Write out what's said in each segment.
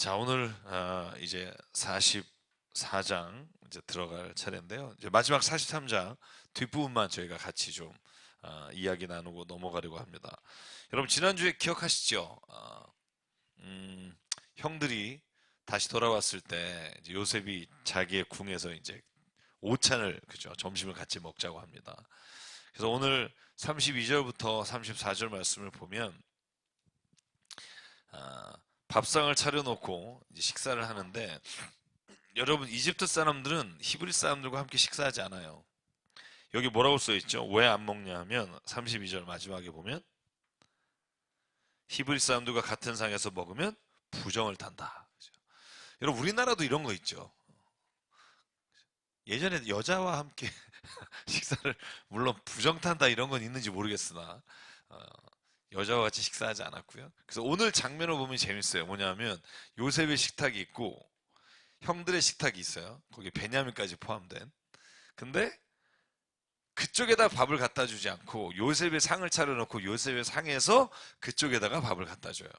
자, 오늘 이제 44장 이제 들어갈 차례인데요. 이제 마지막 43장 뒷부분만 저희가 같이 좀 이야기 나누고 넘어가려고 합니다. 여러분 지난주에 기억하시죠? 형들이 다시 돌아왔을 때 이제 요셉이 자기의 궁에서 이제 오찬을 그죠? 점심을 같이 먹자고 합니다. 그래서 오늘 32절부터 34절 말씀을 보면 아, 밥상을 차려놓고 이제 식사를 하는데 여러분 이집트 사람들은 히브리 사람들과 함께 식사하지 않아요. 여기 뭐라고 써 있죠? 왜 안 먹냐 하면 32절 마지막에 보면 히브리 사람들과 같은 상에서 먹으면 부정을 탄다. 그죠? 여러분 우리나라도 이런 거 있죠. 예전에 여자와 함께 식사를 물론 부정 탄다 이런 건 있는지 모르겠으나 어, 여자와 같이 식사하지 않았고요. 그래서 오늘 장면을 보면 재밌어요. 뭐냐면 요셉의 식탁이 있고 형들의 식탁이 있어요. 거기 베냐민까지 포함된. 근데 그쪽에다 밥을 갖다 주지 않고 요셉의 상을 차려놓고 요셉의 상에서 그쪽에다가 밥을 갖다 줘요.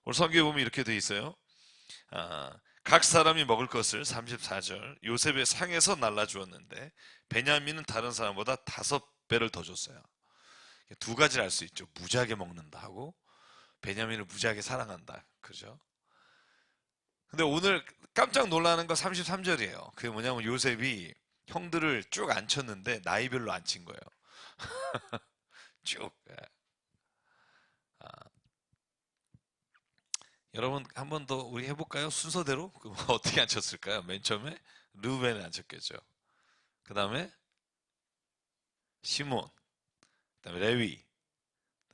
오늘 성경에 보면 이렇게 돼 있어요. 각 사람이 먹을 것을 34절 요셉의 상에서 날라주었는데 베냐민은 다른 사람보다 5배를 더 줬어요. 두 가지를 알 수 있죠. 무지하게 먹는다 하고 베냐민을 무지하게 사랑한다. 그죠? 근데 오늘 깜짝 놀라는 거 33절이에요. 그게 뭐냐면 요셉이 형들을 쭉 앉혔는데 나이별로 앉힌 거예요. 쭉. 예. 아, 여러분 한 번 더 우리 해볼까요? 순서대로? 그럼 어떻게 앉혔을까요? 맨 처음에 르우벤을 앉혔겠죠. 그 다음에 시몬, 그 다음에 레위,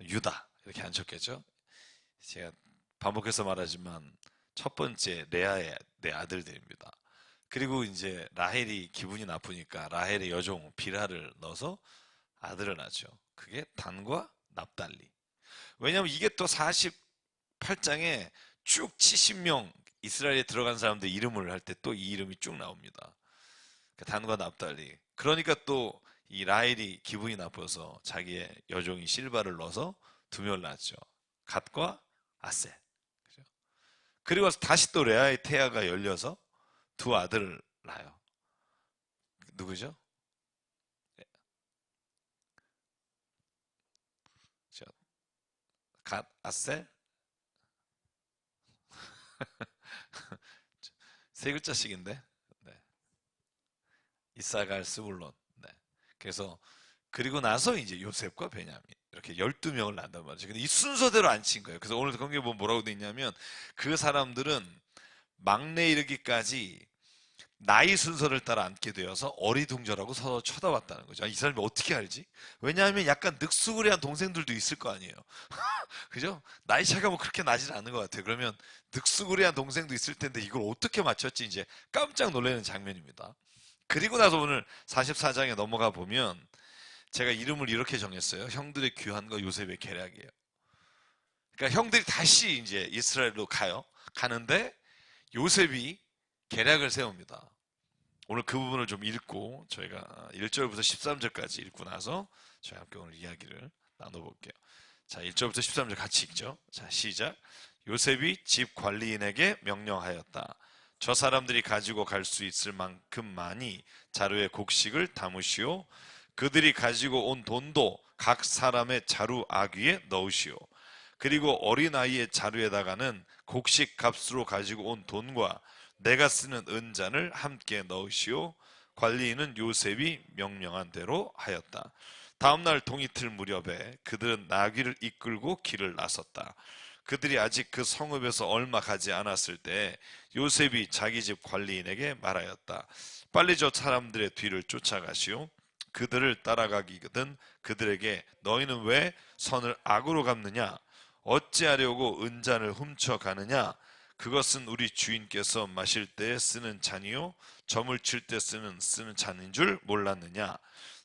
유다 이렇게 앉혔겠죠. 제가 반복해서 말하지만 첫 번째 레아의 내 아들들입니다. 그리고 이제 라헬이 기분이 나쁘니까 라헬의 여종 빌하를 넣어서 아들을 낳죠. 그게 단과 납달리. 왜냐하면 이게 또 48장에 쭉 70명 이스라엘에 들어간 사람들 이름을 할 때 또 이 이름이 쭉 나옵니다. 그 단과 납달리. 그러니까 또 이 라헬이 기분이 나빠서 자기의 여종이 실바를 넣어서 두 명을 낳았죠. 갓과 아셀. 그죠? 그리고 다시 또 레아의 태아가 열려서 두 아들을 낳아요. 누구죠? 저, 갓, 아셀? 세 글자씩인데. 네. 이사갈, 스불론. 네. 그래서 그리고 나서 이제 요셉과 베냐민 이렇게 12명을 낳는단 말이죠. 근데 이 순서대로 안 친 거예요. 그래서 오늘 경기에 보면 뭐라고 돼 있냐면 그 사람들은 막내 이르기까지 나이 순서를 따라 앉게 되어서 어리둥절하고 서로 쳐다봤다는 거죠. 아, 이 사람이 어떻게 알지? 왜냐하면 약간 늑수구리한 동생들도 있을 거 아니에요. 그죠? 나이 차이가 뭐 그렇게 나질 않은 것 같아요. 그러면 늑수구리한 동생도 있을 텐데 이걸 어떻게 맞췄지? 이제 깜짝 놀라는 장면입니다. 그리고 나서 오늘 44장에 넘어가 보면 제가 이름을 이렇게 정했어요. 형들의 귀환과 요셉의 계략이에요. 그러니까 형들이 다시 이제 이스라엘로 가요. 가는데 요셉이 계략을 세웁니다. 오늘 그 부분을 좀 읽고 저희가 1절부터 13절까지 읽고 나서 저희 함께 오늘 이야기를 나눠볼게요. 자, 1절부터 13절 같이 읽죠. 자, 시작. 요셉이 집 관리인에게 명령하였다. 저 사람들이 가지고 갈 수 있을 만큼 많이 자루에 곡식을 담으시오. 그들이 가지고 온 돈도 각 사람의 자루 아귀에 넣으시오. 그리고 어린아이의 자루에다가는 곡식 값으로 가지고 온 돈과 내가 쓰는 은잔을 함께 넣으시오. 관리인은 요셉이 명령한 대로 하였다. 다음날 동이틀 무렵에 그들은 나귀를 이끌고 길을 나섰다. 그들이 아직 그 성읍에서 얼마 가지 않았을 때 요셉이 자기 집 관리인에게 말하였다. 빨리 저 사람들의 뒤를 쫓아가시오. 그들을 따라가기거든 그들에게 너희는 왜 선을 악으로 갚느냐? 어찌하려고 은잔을 훔쳐가느냐? 그것은 우리 주인께서 마실 때에 쓰는 잔이요 점을 칠 때 쓰는 잔인 줄 몰랐느냐?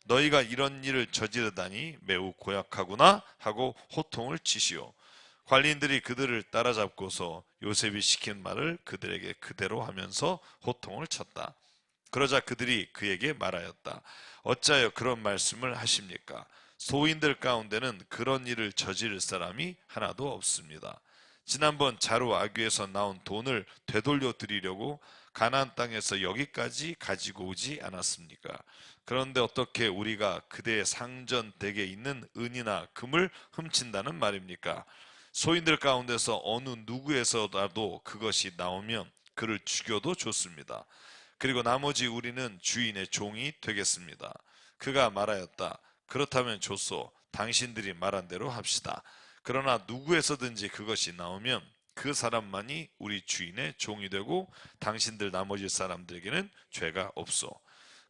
너희가 이런 일을 저지르다니 매우 고약하구나 하고 호통을 치시오. 관리인들이 그들을 따라잡고서 요셉이 시킨 말을 그들에게 그대로 하면서 호통을 쳤다. 그러자 그들이 그에게 말하였다. 어찌하여 그런 말씀을 하십니까? 소인들 가운데는 그런 일을 저지를 사람이 하나도 없습니다. 지난번 자루 아귀에서 나온 돈을 되돌려 드리려고 가나안 땅에서 여기까지 가지고 오지 않았습니까? 그런데 어떻게 우리가 그대의 상전 댁에 있는 은이나 금을 훔친다는 말입니까? 소인들 가운데서 어느 누구에서라도 그것이 나오면 그를 죽여도 좋습니다. 그리고 나머지 우리는 주인의 종이 되겠습니다. 그가 말하였다. 그렇다면 좋소. 당신들이 말한 대로 합시다. 그러나 누구에서든지 그것이 나오면 그 사람만이 우리 주인의 종이 되고 당신들 나머지 사람들에게는 죄가 없소.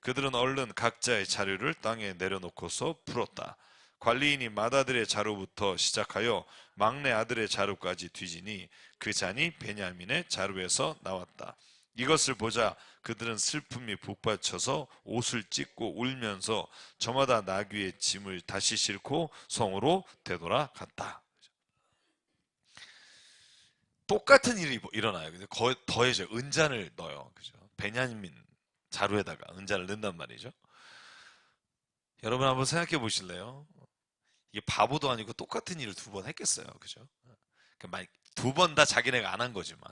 그들은 얼른 각자의 자루를 땅에 내려놓고서 풀었다. 관리인이 맏아들의 자루부터 시작하여 막내 아들의 자루까지 뒤지니 그 잔이 베냐민의 자루에서 나왔다. 이것을 보자 그들은 슬픔이 북받쳐서 옷을 찢고 울면서 저마다 나귀의 짐을 다시 싣고 성으로 되돌아갔다. 똑같은 일이 일어나요. 근데 더해져 은잔을 넣어요. 그죠? 베냐민 자루에다가 은잔을 넣는단 말이죠. 여러분 한번 생각해 보실래요? 이게 바보도 아니고 똑같은 일을 두 번 했겠어요. 그죠? 두 번 다 자기네가 안 한 거지만.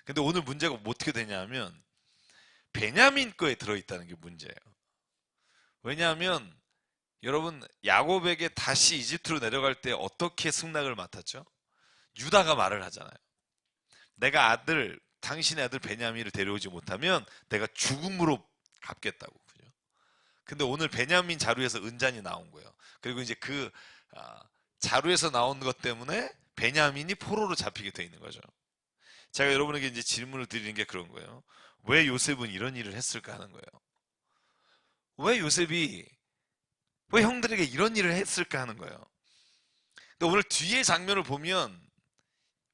근데 오늘 문제가 어떻게 되냐면 베냐민 거에 들어있다는 게 문제예요. 왜냐하면 여러분 야곱에게 다시 이집트로 내려갈 때 어떻게 승낙을 맡았죠? 유다가 말을 하잖아요. 내가 당신의 아들 베냐민을 데려오지 못하면 내가 죽음으로 갚겠다고. 그죠? 근데 오늘 베냐민 자루에서 은잔이 나온 거예요. 그리고 이제 아, 자루에서 나온 것 때문에 베냐민이 포로로 잡히게 돼 있는 거죠. 제가 여러분에게 이제 질문을 드리는 게 그런 거예요. 왜 요셉은 이런 일을 했을까 하는 거예요. 왜 왜 형들에게 이런 일을 했을까 하는 거예요. 근데 오늘 뒤에 장면을 보면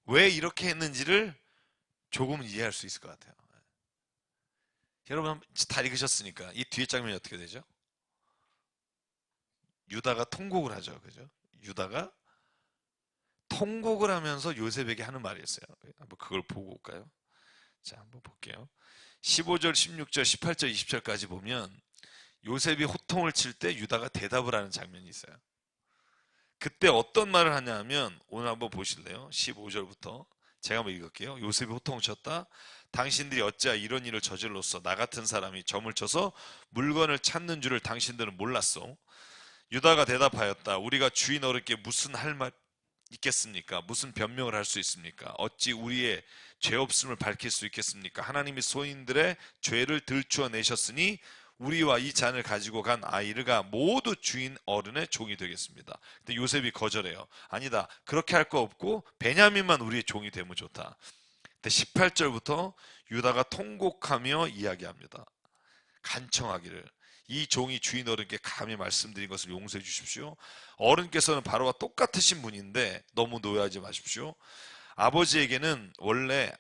왜 이렇게 했는지를 조금은 이해할 수 있을 것 같아요. 여러분 다 읽으셨으니까 이 뒤에 장면이 어떻게 되죠? 유다가 통곡을 하죠. 그죠? 유다가 통곡을 하면서 요셉에게 하는 말이 있어요. 한번 그걸 보고 올까요? 자, 한번 볼게요. 15절, 16절, 18절, 20절까지 보면 요셉이 호통을 칠 때 유다가 대답을 하는 장면이 있어요. 그때 어떤 말을 하냐면 오늘 한번 보실래요? 15절부터 제가 한번 읽을게요. 요셉이 호통을 쳤다. 당신들이 어찌하여 이런 일을 저질렀어? 나 같은 사람이 점을 쳐서 물건을 찾는 줄을 당신들은 몰랐어. 유다가 대답하였다. 우리가 주인 어른께 무슨 할 말 있겠습니까? 무슨 변명을 할 수 있습니까? 어찌 우리의 죄 없음을 밝힐 수 있겠습니까? 하나님이 소인들의 죄를 들추어 내셨으니 우리와 이 잔을 가지고 간 아이가 모두 주인 어른의 종이 되겠습니다. 근데 요셉이 거절해요. 아니다. 그렇게 할 거 없고 베냐민만 우리의 종이 되면 좋다. 근데 18절부터 유다가 통곡하며 이야기합니다. 간청하기를 이 종이 주인 어른께 감히 말씀드린 것을 용서해 주십시오. 어른께서는 바로와 똑같으신 분인데 너무 노여하지 마십시오. 아버지에게는 원래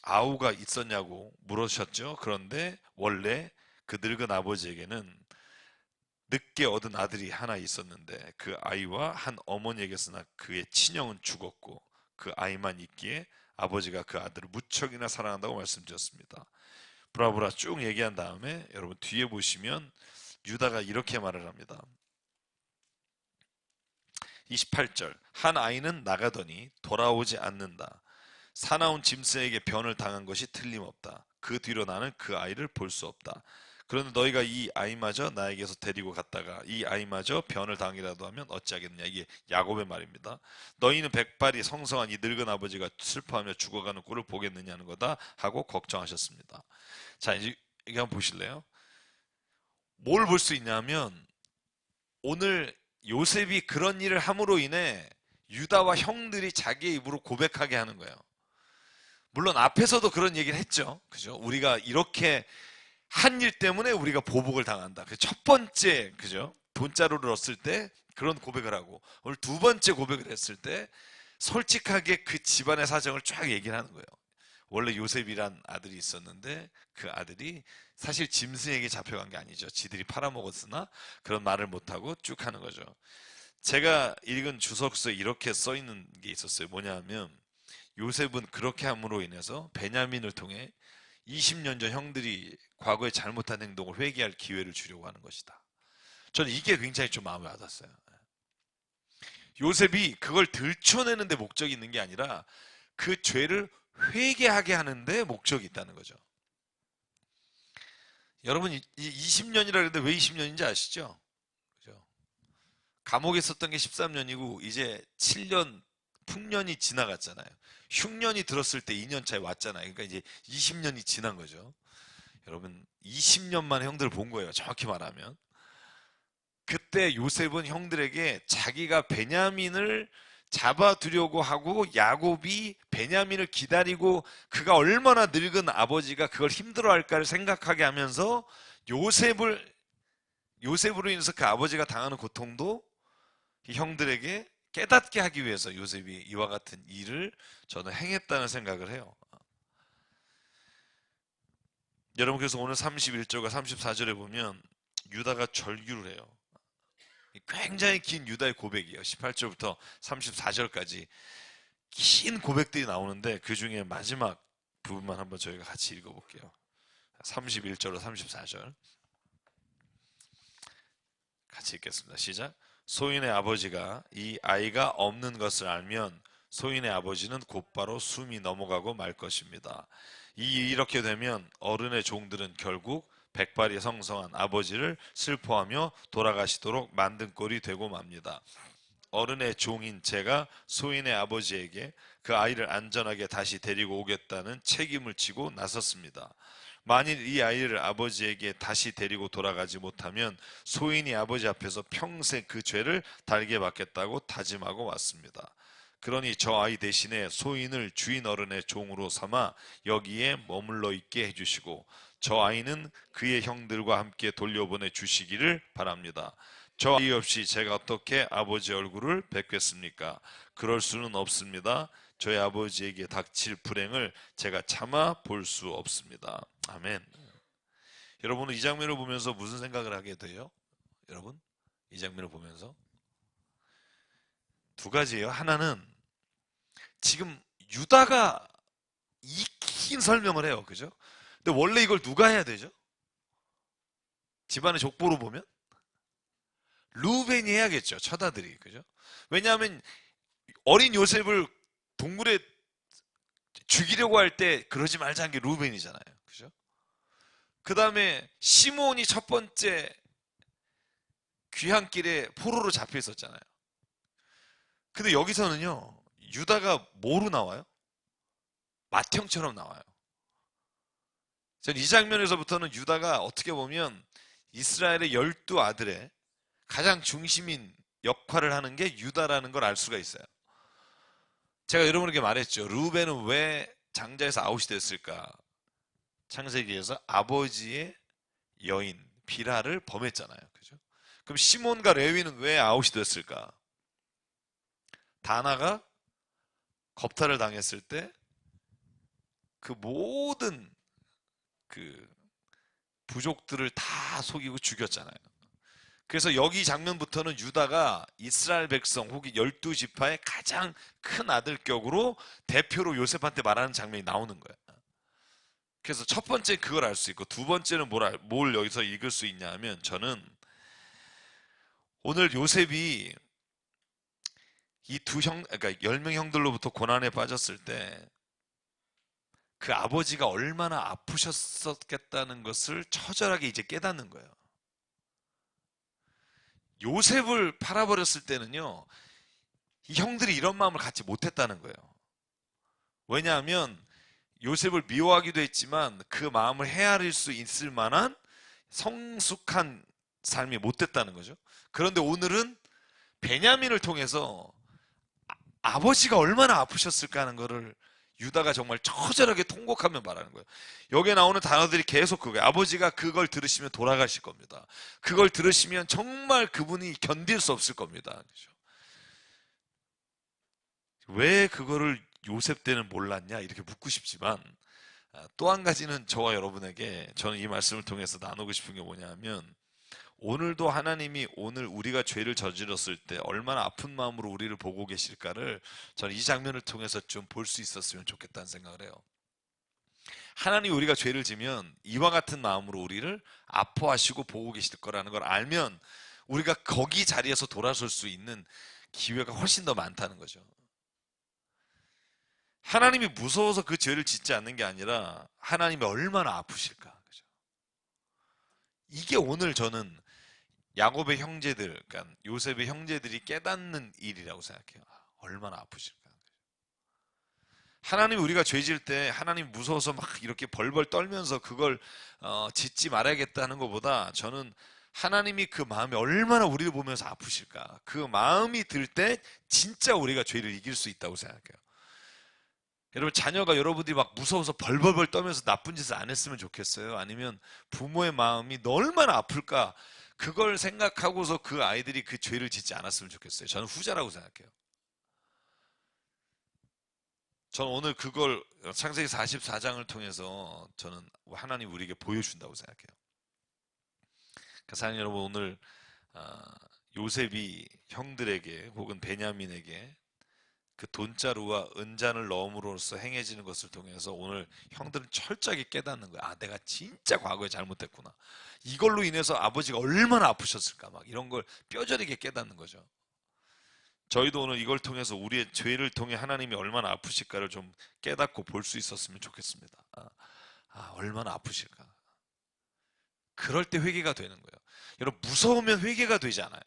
아우가 있었냐고 물으셨죠. 그런데 원래 그 늙은 아버지에게는 늦게 얻은 아들이 하나 있었는데 그 아이와 한 어머니에게서 나 그의 친형은 죽었고 그 아이만 있기에 아버지가 그 아들을 무척이나 사랑한다고 말씀드렸습니다. 브라브라 쭉 얘기한 다음에 여러분 뒤에 보시면 유다가 이렇게 말을 합니다. 28절 한 아이는 나가더니 돌아오지 않는다. 사나운 짐승에게 변을 당한 것이 틀림없다. 그 뒤로 나는 그 아이를 볼 수 없다. 그런데 너희가 이 아이마저 나에게서 데리고 갔다가 이 아이마저 변을 당이라도 하면 어찌하겠느냐. 이게 야곱의 말입니다. 너희는 백발이 성성한 이 늙은 아버지가 슬퍼하며 죽어가는 꼴을 보겠느냐는 거다 하고 걱정하셨습니다. 자, 이제 이거 한번 보실래요? 뭘 볼 수 있냐면 오늘 요셉이 그런 일을 함으로 인해 유다와 형들이 자기의 입으로 고백하게 하는 거예요. 물론 앞에서도 그런 얘기를 했죠. 그죠? 우리가 이렇게 한 일 때문에 우리가 보복을 당한다. 그 첫 번째, 그죠? 돈자루를 얻을 때 그런 고백을 하고 오늘 두 번째 고백을 했을 때 솔직하게 그 집안의 사정을 쫙 얘기를 하는 거예요. 원래 요셉이란 아들이 있었는데 그 아들이 사실 짐승에게 잡혀간 게 아니죠. 지들이 팔아먹었으나 그런 말을 못하고 쭉 하는 거죠. 제가 읽은 주석서에 이렇게 써 있는 게 있었어요. 뭐냐 하면 요셉은 그렇게 함으로 인해서 베냐민을 통해 20년 전 형들이 과거에 잘못한 행동을 회개할 기회를 주려고 하는 것이다. 저는 이게 굉장히 좀 마음에 와닿았어요. 요셉이 그걸 들춰내는 데 목적이 있는 게 아니라 그 죄를 회개하게 하는데 목적이 있다는 거죠. 여러분, 20년이라 그랬는데 왜 20년인지 아시죠? 그죠? 감옥에 있었던 게 13년이고 이제 7년 풍년이 지나갔잖아요. 흉년이 들었을 때 2년 차에 왔잖아요. 그러니까 이제 20년이 지난 거죠. 여러분, 20년 만에 형들을 본 거예요. 정확히 말하면. 그때 요셉은 형들에게 자기가 베냐민을 잡아두려고 하고 야곱이 베냐민을 기다리고 그가 얼마나 늙은 아버지가 그걸 힘들어할까를 생각하게 하면서 요셉으로 인해서 그 아버지가 당하는 고통도 이 형들에게 깨닫게 하기 위해서 요셉이 이와 같은 일을 저는 행했다는 생각을 해요. 여러분, 그래서 오늘 31절과 34절에 보면 유다가 절규를 해요. 굉장히 긴 유다의 고백이에요. 18절부터 34절까지 긴 고백들이 나오는데 그 중에 마지막 부분만 한번 저희가 같이 읽어볼게요. 31절로 34절 같이 읽겠습니다. 시작. 소인의 아버지가 이 아이가 없는 것을 알면 소인의 아버지는 곧바로 숨이 넘어가고 말 것입니다. 이렇게 되면 어른의 종들은 결국 백발이 성성한 아버지를 슬퍼하며 돌아가시도록 만든 꼴이 되고 맙니다. 어른의 종인 제가 소인의 아버지에게 그 아이를 안전하게 다시 데리고 오겠다는 책임을 지고 나섰습니다. 만일 이 아이를 아버지에게 다시 데리고 돌아가지 못하면 소인이 아버지 앞에서 평생 그 죄를 달게 받겠다고 다짐하고 왔습니다. 그러니 저 아이 대신에 소인을 주인 어른의 종으로 삼아 여기에 머물러 있게 해주시고 저 아이는 그의 형들과 함께 돌려보내 주시기를 바랍니다. 저 아이 없이 제가 어떻게 아버지 얼굴을 뵙겠습니까? 그럴 수는 없습니다. 저희 아버지에게 닥칠 불행을 제가 참아 볼 수 없습니다. 아멘. 여러분은 이 장면을 보면서 무슨 생각을 하게 돼요? 여러분, 이 장면을 보면서 두 가지예요. 하나는 지금 유다가 긴 설명을 해요. 그죠? 근데 원래 이걸 누가 해야 되죠? 집안의 족보로 보면 루벤이 해야겠죠. 처다들이. 그죠? 왜냐하면 어린 요셉을 동굴에 죽이려고 할 때 그러지 말자는 게 루벤이잖아요. 그죠? 그 다음에 시몬이 첫 번째 귀향길에 포로로 잡혀 있었잖아요. 근데 여기서는요, 유다가 뭐로 나와요? 맏형처럼 나와요. 전 이 장면에서부터는 유다가 어떻게 보면 이스라엘의 12아들의 가장 중심인 역할을 하는 게 유다라는 걸 알 수가 있어요. 제가 여러분에게 말했죠. 루벤은 왜 장자에서 아웃이 됐을까? 창세기에서 아버지의 여인 비라를 범했잖아요. 그죠? 그럼 시몬과 레위는 왜 아웃이 됐을까? 다나가 겁탈을 당했을 때 그 모든 그 부족들을 다 속이고 죽였잖아요. 그래서 여기 장면부터는 유다가 이스라엘 백성 혹은 12지파의 가장 큰 아들 격으로 대표로 요셉한테 말하는 장면이 나오는 거예요. 그래서 첫 번째 그걸 알 수 있고 두 번째는 뭘 여기서 읽을 수 있냐 하면 저는 오늘 요셉이 이 그러니까 10명 형들로부터 고난에 빠졌을 때 그 아버지가 얼마나 아프셨었겠다는 것을 처절하게 이제 깨닫는 거예요. 요셉을 팔아버렸을 때는요, 이 형들이 이런 마음을 갖지 못했다는 거예요. 왜냐하면 요셉을 미워하기도 했지만 그 마음을 헤아릴 수 있을 만한 성숙한 삶이 못 됐다는 거죠. 그런데 오늘은 베냐민을 통해서 아버지가 얼마나 아프셨을까 하는 거를 유다가 정말 처절하게 통곡하며 말하는 거예요. 여기에 나오는 단어들이 계속 그거예요. 아버지가 그걸 들으시면 돌아가실 겁니다. 그걸 들으시면 정말 그분이 견딜 수 없을 겁니다. 그렇죠? 왜 그거를 요셉 때는 몰랐냐 이렇게 묻고 싶지만 또 한 가지는 저와 여러분에게 저는 이 말씀을 통해서 나누고 싶은 게 뭐냐면 오늘도 하나님이 오늘 우리가 죄를 저질렀을 때 얼마나 아픈 마음으로 우리를 보고 계실까를 저는 이 장면을 통해서 좀 볼 수 있었으면 좋겠다는 생각을 해요. 하나님이 우리가 죄를 지면 이와 같은 마음으로 우리를 아파하시고 보고 계실 거라는 걸 알면 우리가 거기 자리에서 돌아설 수 있는 기회가 훨씬 더 많다는 거죠. 하나님이 무서워서 그 죄를 짓지 않는 게 아니라 하나님이 얼마나 아프실까. 그죠? 이게 오늘 저는 야곱의 형제들, 그러니까 요셉의 형제들이 깨닫는 일이라고 생각해요. 얼마나 아프실까. 하나님 우리가 죄 질 때 하나님 무서워서 막 이렇게 벌벌 떨면서 그걸 짓지 말아야겠다는 것보다 저는 하나님이 그 마음이 얼마나 우리를 보면서 아프실까. 그 마음이 들 때 진짜 우리가 죄를 이길 수 있다고 생각해요. 여러분 자녀가 여러분들이 막 무서워서 벌벌벌 떨면서 나쁜 짓을 안 했으면 좋겠어요? 아니면 부모의 마음이 너 얼마나 아플까? 그걸 생각하고서 그 아이들이 그 죄를 짓지 않았으면 좋겠어요. 저는 후자라고 생각해요. 저는 오늘 그걸 창세기 44장을 통해서 저는 하나님 우리에게 보여준다고 생각해요. 사랑하는 여러분, 오늘 요셉이 형들에게 혹은 베냐민에게 그 돈자루와 은잔을 넣음으로써 행해지는 것을 통해서 오늘 형들은 철저하게 깨닫는 거야. 아, 내가 진짜 과거에 잘못했구나. 이걸로 인해서 아버지가 얼마나 아프셨을까. 막 이런 걸 뼈저리게 깨닫는 거죠. 저희도 오늘 이걸 통해서 우리의 죄를 통해 하나님이 얼마나 아프실까를 좀 깨닫고 볼 수 있었으면 좋겠습니다. 얼마나 아프실까. 그럴 때 회개가 되는 거예요. 여러분, 무서우면 회개가 되지 않아요.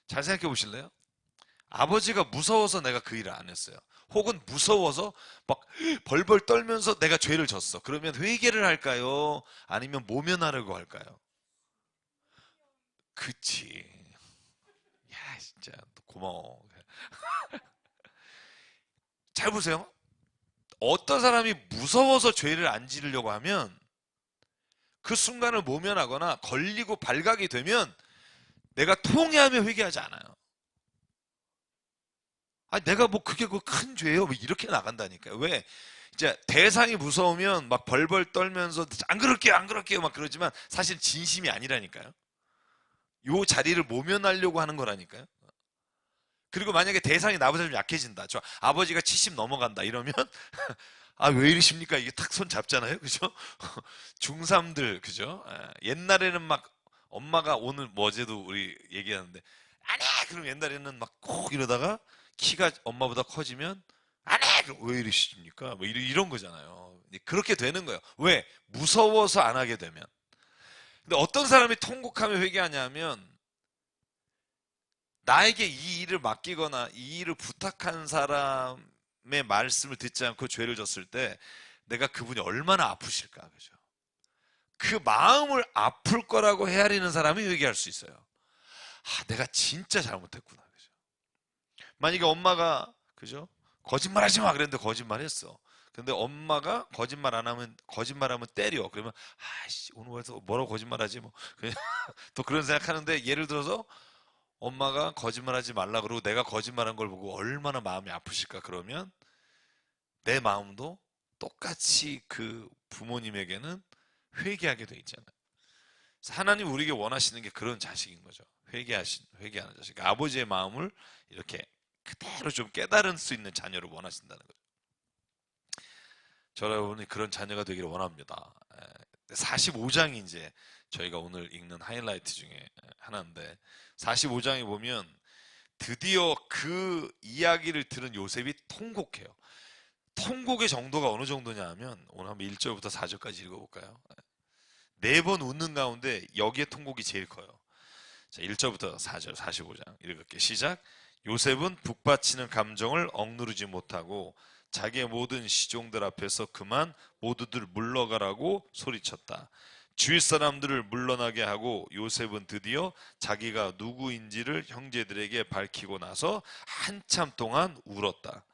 잘 생각해 보실래요? 아버지가 무서워서 내가 그 일을 안 했어요. 혹은 무서워서 막 벌벌 떨면서 내가 죄를 졌어. 그러면 회개를 할까요? 아니면 모면하려고 할까요? 그치. 야, 진짜 고마워. 잘 보세요. 어떤 사람이 무서워서 죄를 안 지르려고 하면 그 순간을 모면하거나 걸리고 발각이 되면 내가 통회하며 회개하지 않아요. 내가 뭐 그게 그 큰 죄예요. 뭐 이렇게 나간다니까요. 왜? 이제 대상이 무서우면 막 벌벌 떨면서 안 그럴게요, 안 그럴게요 막 그러지만 사실 진심이 아니라니까요. 요 자리를 모면하려고 하는 거라니까요. 그리고 만약에 대상이 나보다 좀 약해진다. 저 아버지가 70 넘어간다 이러면 왜 이러십니까? 이게 탁 손 잡잖아요. 그죠? 중3들 그죠? 옛날에는 막 엄마가 오늘 뭐 어제도 우리 얘기하는데 안 해! 그럼 옛날에는 막 콕 이러다가 키가 엄마보다 커지면 안 해! 그럼 왜 이러십니까? 뭐 이런 거잖아요. 그렇게 되는 거예요. 왜? 무서워서 안 하게 되면. 근데 어떤 사람이 통곡하며 회개하냐면 나에게 이 일을 맡기거나 이 일을 부탁한 사람의 말씀을 듣지 않고 죄를 졌을 때 내가 그분이 얼마나 아프실까. 그죠? 그 마음을 아플 거라고 헤아리는 사람이 회개할 수 있어요. 내가 진짜 잘못했구나. 그죠? 만약에 엄마가 그죠? 거짓말하지 마 그랬는데 거짓말했어. 근데 엄마가 거짓말 안 하면 거짓말하면 때려. 그러면 아씨 오늘 와서 뭐라고 거짓말하지 뭐 그냥 또 그런 생각하는데 예를 들어서 엄마가 거짓말하지 말라 그러고 내가 거짓말한 걸 보고 얼마나 마음이 아프실까 그러면 내 마음도 똑같이 그 부모님에게는 회개하게 돼 있잖아요. 하나님 우리에게 원하시는 게 그런 자식인 거죠. 회개하는 자식. 그러니까 아버지의 마음을 이렇게 그대로 좀 깨달을 수 있는 자녀를 원하신다는 거죠. 저와 여러분이 그런 자녀가 되기를 원합니다. 45장이 이제 저희가 오늘 읽는 하이라이트 중에 하나인데 45장에 보면 드디어 그 이야기를 들은 요셉이 통곡해요. 통곡의 정도가 어느 정도냐 하면 오늘 한번 1절부터 4절까지 읽어볼까요? 네 번 웃는 가운데 여기에 통곡이 제일 커요. 자, 1절부터 4절 45장 읽을게요. 시작. 요셉은 북받치는 감정을 억누르지 못하고 자기의 모든 시종들 앞에서 그만 모두들 물러가라고 소리쳤다. 주위 사람들을 물러나게 하고 요셉은 드디어 자기가 누구인지를 형제들에게 밝히고 나서 한참 동안 울었다.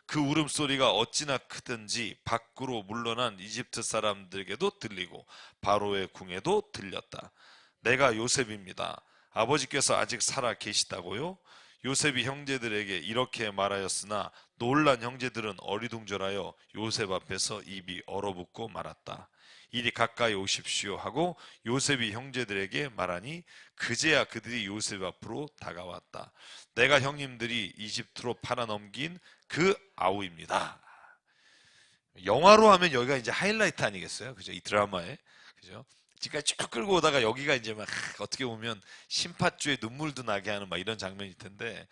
그 울음소리가 어찌나 크든지 밖으로 물러난 이집트 사람들에게도 들리고 바로의 궁에도 들렸다. 내가 요셉입니다. 아버지께서 아직 살아 계시다고요? 요셉이 형제들에게 이렇게 말하였으나 놀란 형제들은 어리둥절하여 요셉 앞에서 입이 얼어붙고 말았다. 이리 가까이 오십시오 하고 요셉이 형제들에게 말하니 그제야 그들이 요셉 앞으로 다가왔다. 내가 형님들이 이집트로 팔아넘긴 그 아우입니다. 영화로 하면 여기가 이제 하이라이트 아니겠어요? 그죠? 이 드라마에. 그죠? 지금까지 쭉 끌고 오다가 여기가 이제 막 어떻게 보면 심파주에 눈물도 나게 하는 막 이런 장면일 텐데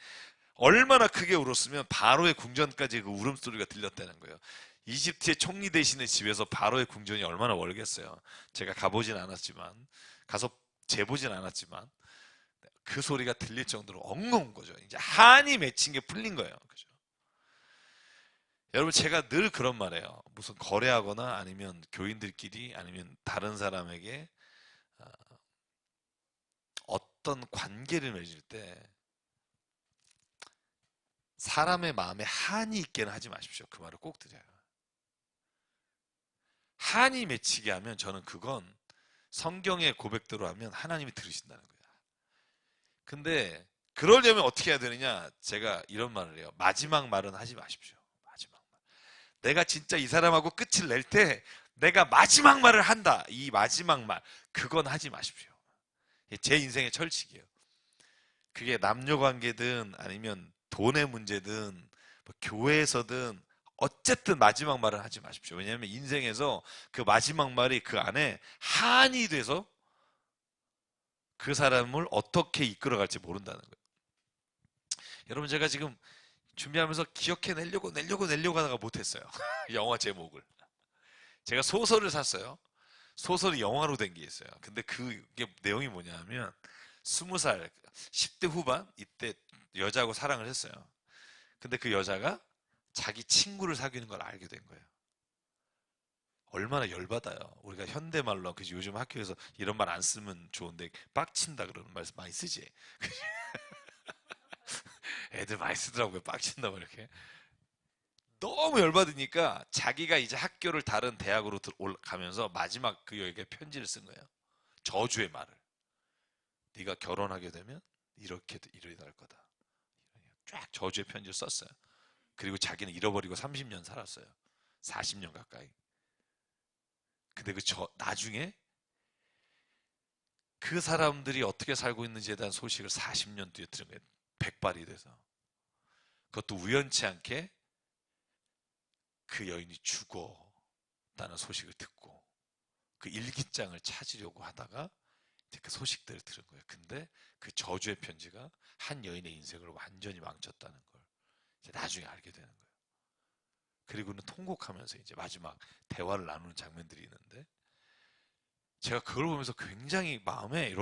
얼마나 크게 울었으면 바로의 궁전까지 그 울음소리가 들렸다는 거예요. 이집트의 총리 되시는 집에서 바로의 궁전이 얼마나 멀겠어요. 제가 가보진 않았지만, 가서 재보진 않았지만, 그 소리가 들릴 정도로 엉엉 거죠. 이제 한이 맺힌 게 풀린 거예요. 그죠? 여러분, 제가 늘 그런 말해요. 무슨 거래하거나 아니면 교인들끼리 아니면 다른 사람에게 어떤 관계를 맺을 때 사람의 마음에 한이 있게는 하지 마십시오. 그 말을 꼭 드려요. 한이 맺히게 하면 저는 그건 성경의 고백대로 하면 하나님이 들으신다는 거예요. 근데 그러려면 어떻게 해야 되느냐? 제가 이런 말을 해요. 마지막 말은 하지 마십시오. 마지막 말. 내가 진짜 이 사람하고 끝을 낼 때 내가 마지막 말을 한다. 이 마지막 말. 그건 하지 마십시오. 제 인생의 철칙이에요. 그게 남녀 관계든 아니면 돈의 문제든 뭐 교회에서든 어쨌든 마지막 말을 하지 마십시오. 왜냐하면 인생에서 그 마지막 말이 그 안에 한이 돼서 그 사람을 어떻게 이끌어갈지 모른다는 거예요. 여러분, 제가 지금 준비하면서 기억해내려고 하다가 못했어요. 영화 제목을. 제가 소설을 샀어요. 소설이 영화로 된 게 있어요. 근데 그게 내용이 뭐냐면 20살, 10대 후반 이때 여자하고 사랑을 했어요. 근데 그 여자가 자기 친구를 사귀는 걸 알게 된 거예요. 얼마나 열받아요. 우리가 현대말로, 그지? 요즘 학교에서 이런 말 안 쓰면 좋은데 빡친다 그러는 말 많이 쓰지. 애들 많이 쓰더라고요. 빡친다고 이렇게. 너무 열받으니까 자기가 이제 학교를 다른 대학으로 가면서 마지막 그 여에게 편지를 쓴 거예요. 저주의 말을. 네가 결혼하게 되면 이렇게 일어날 거다. 쫙 저주의 편지를 썼어요. 그리고 자기는 잃어버리고 30년 살았어요. 40년 가까이. 근데 나중에 그 사람들이 어떻게 살고 있는지에 대한 소식을 40년 뒤에 들은 거예요. 백발이 돼서. 그것도 우연치 않게 그 여인이 죽었다는 소식을 듣고 그 일기장을 찾으려고 하다가 이제 그 소식들을 들은 거예요. 근데 그 저주의 편지가 한 여인의 인생을 완전히 망쳤다는 걸 이제 나중에 알게 되는 거예요. 그리고는 통곡하면서 이제 마지막 대화를 나누는 장면들이 있는데 제가 그걸 보면서 굉장히 마음에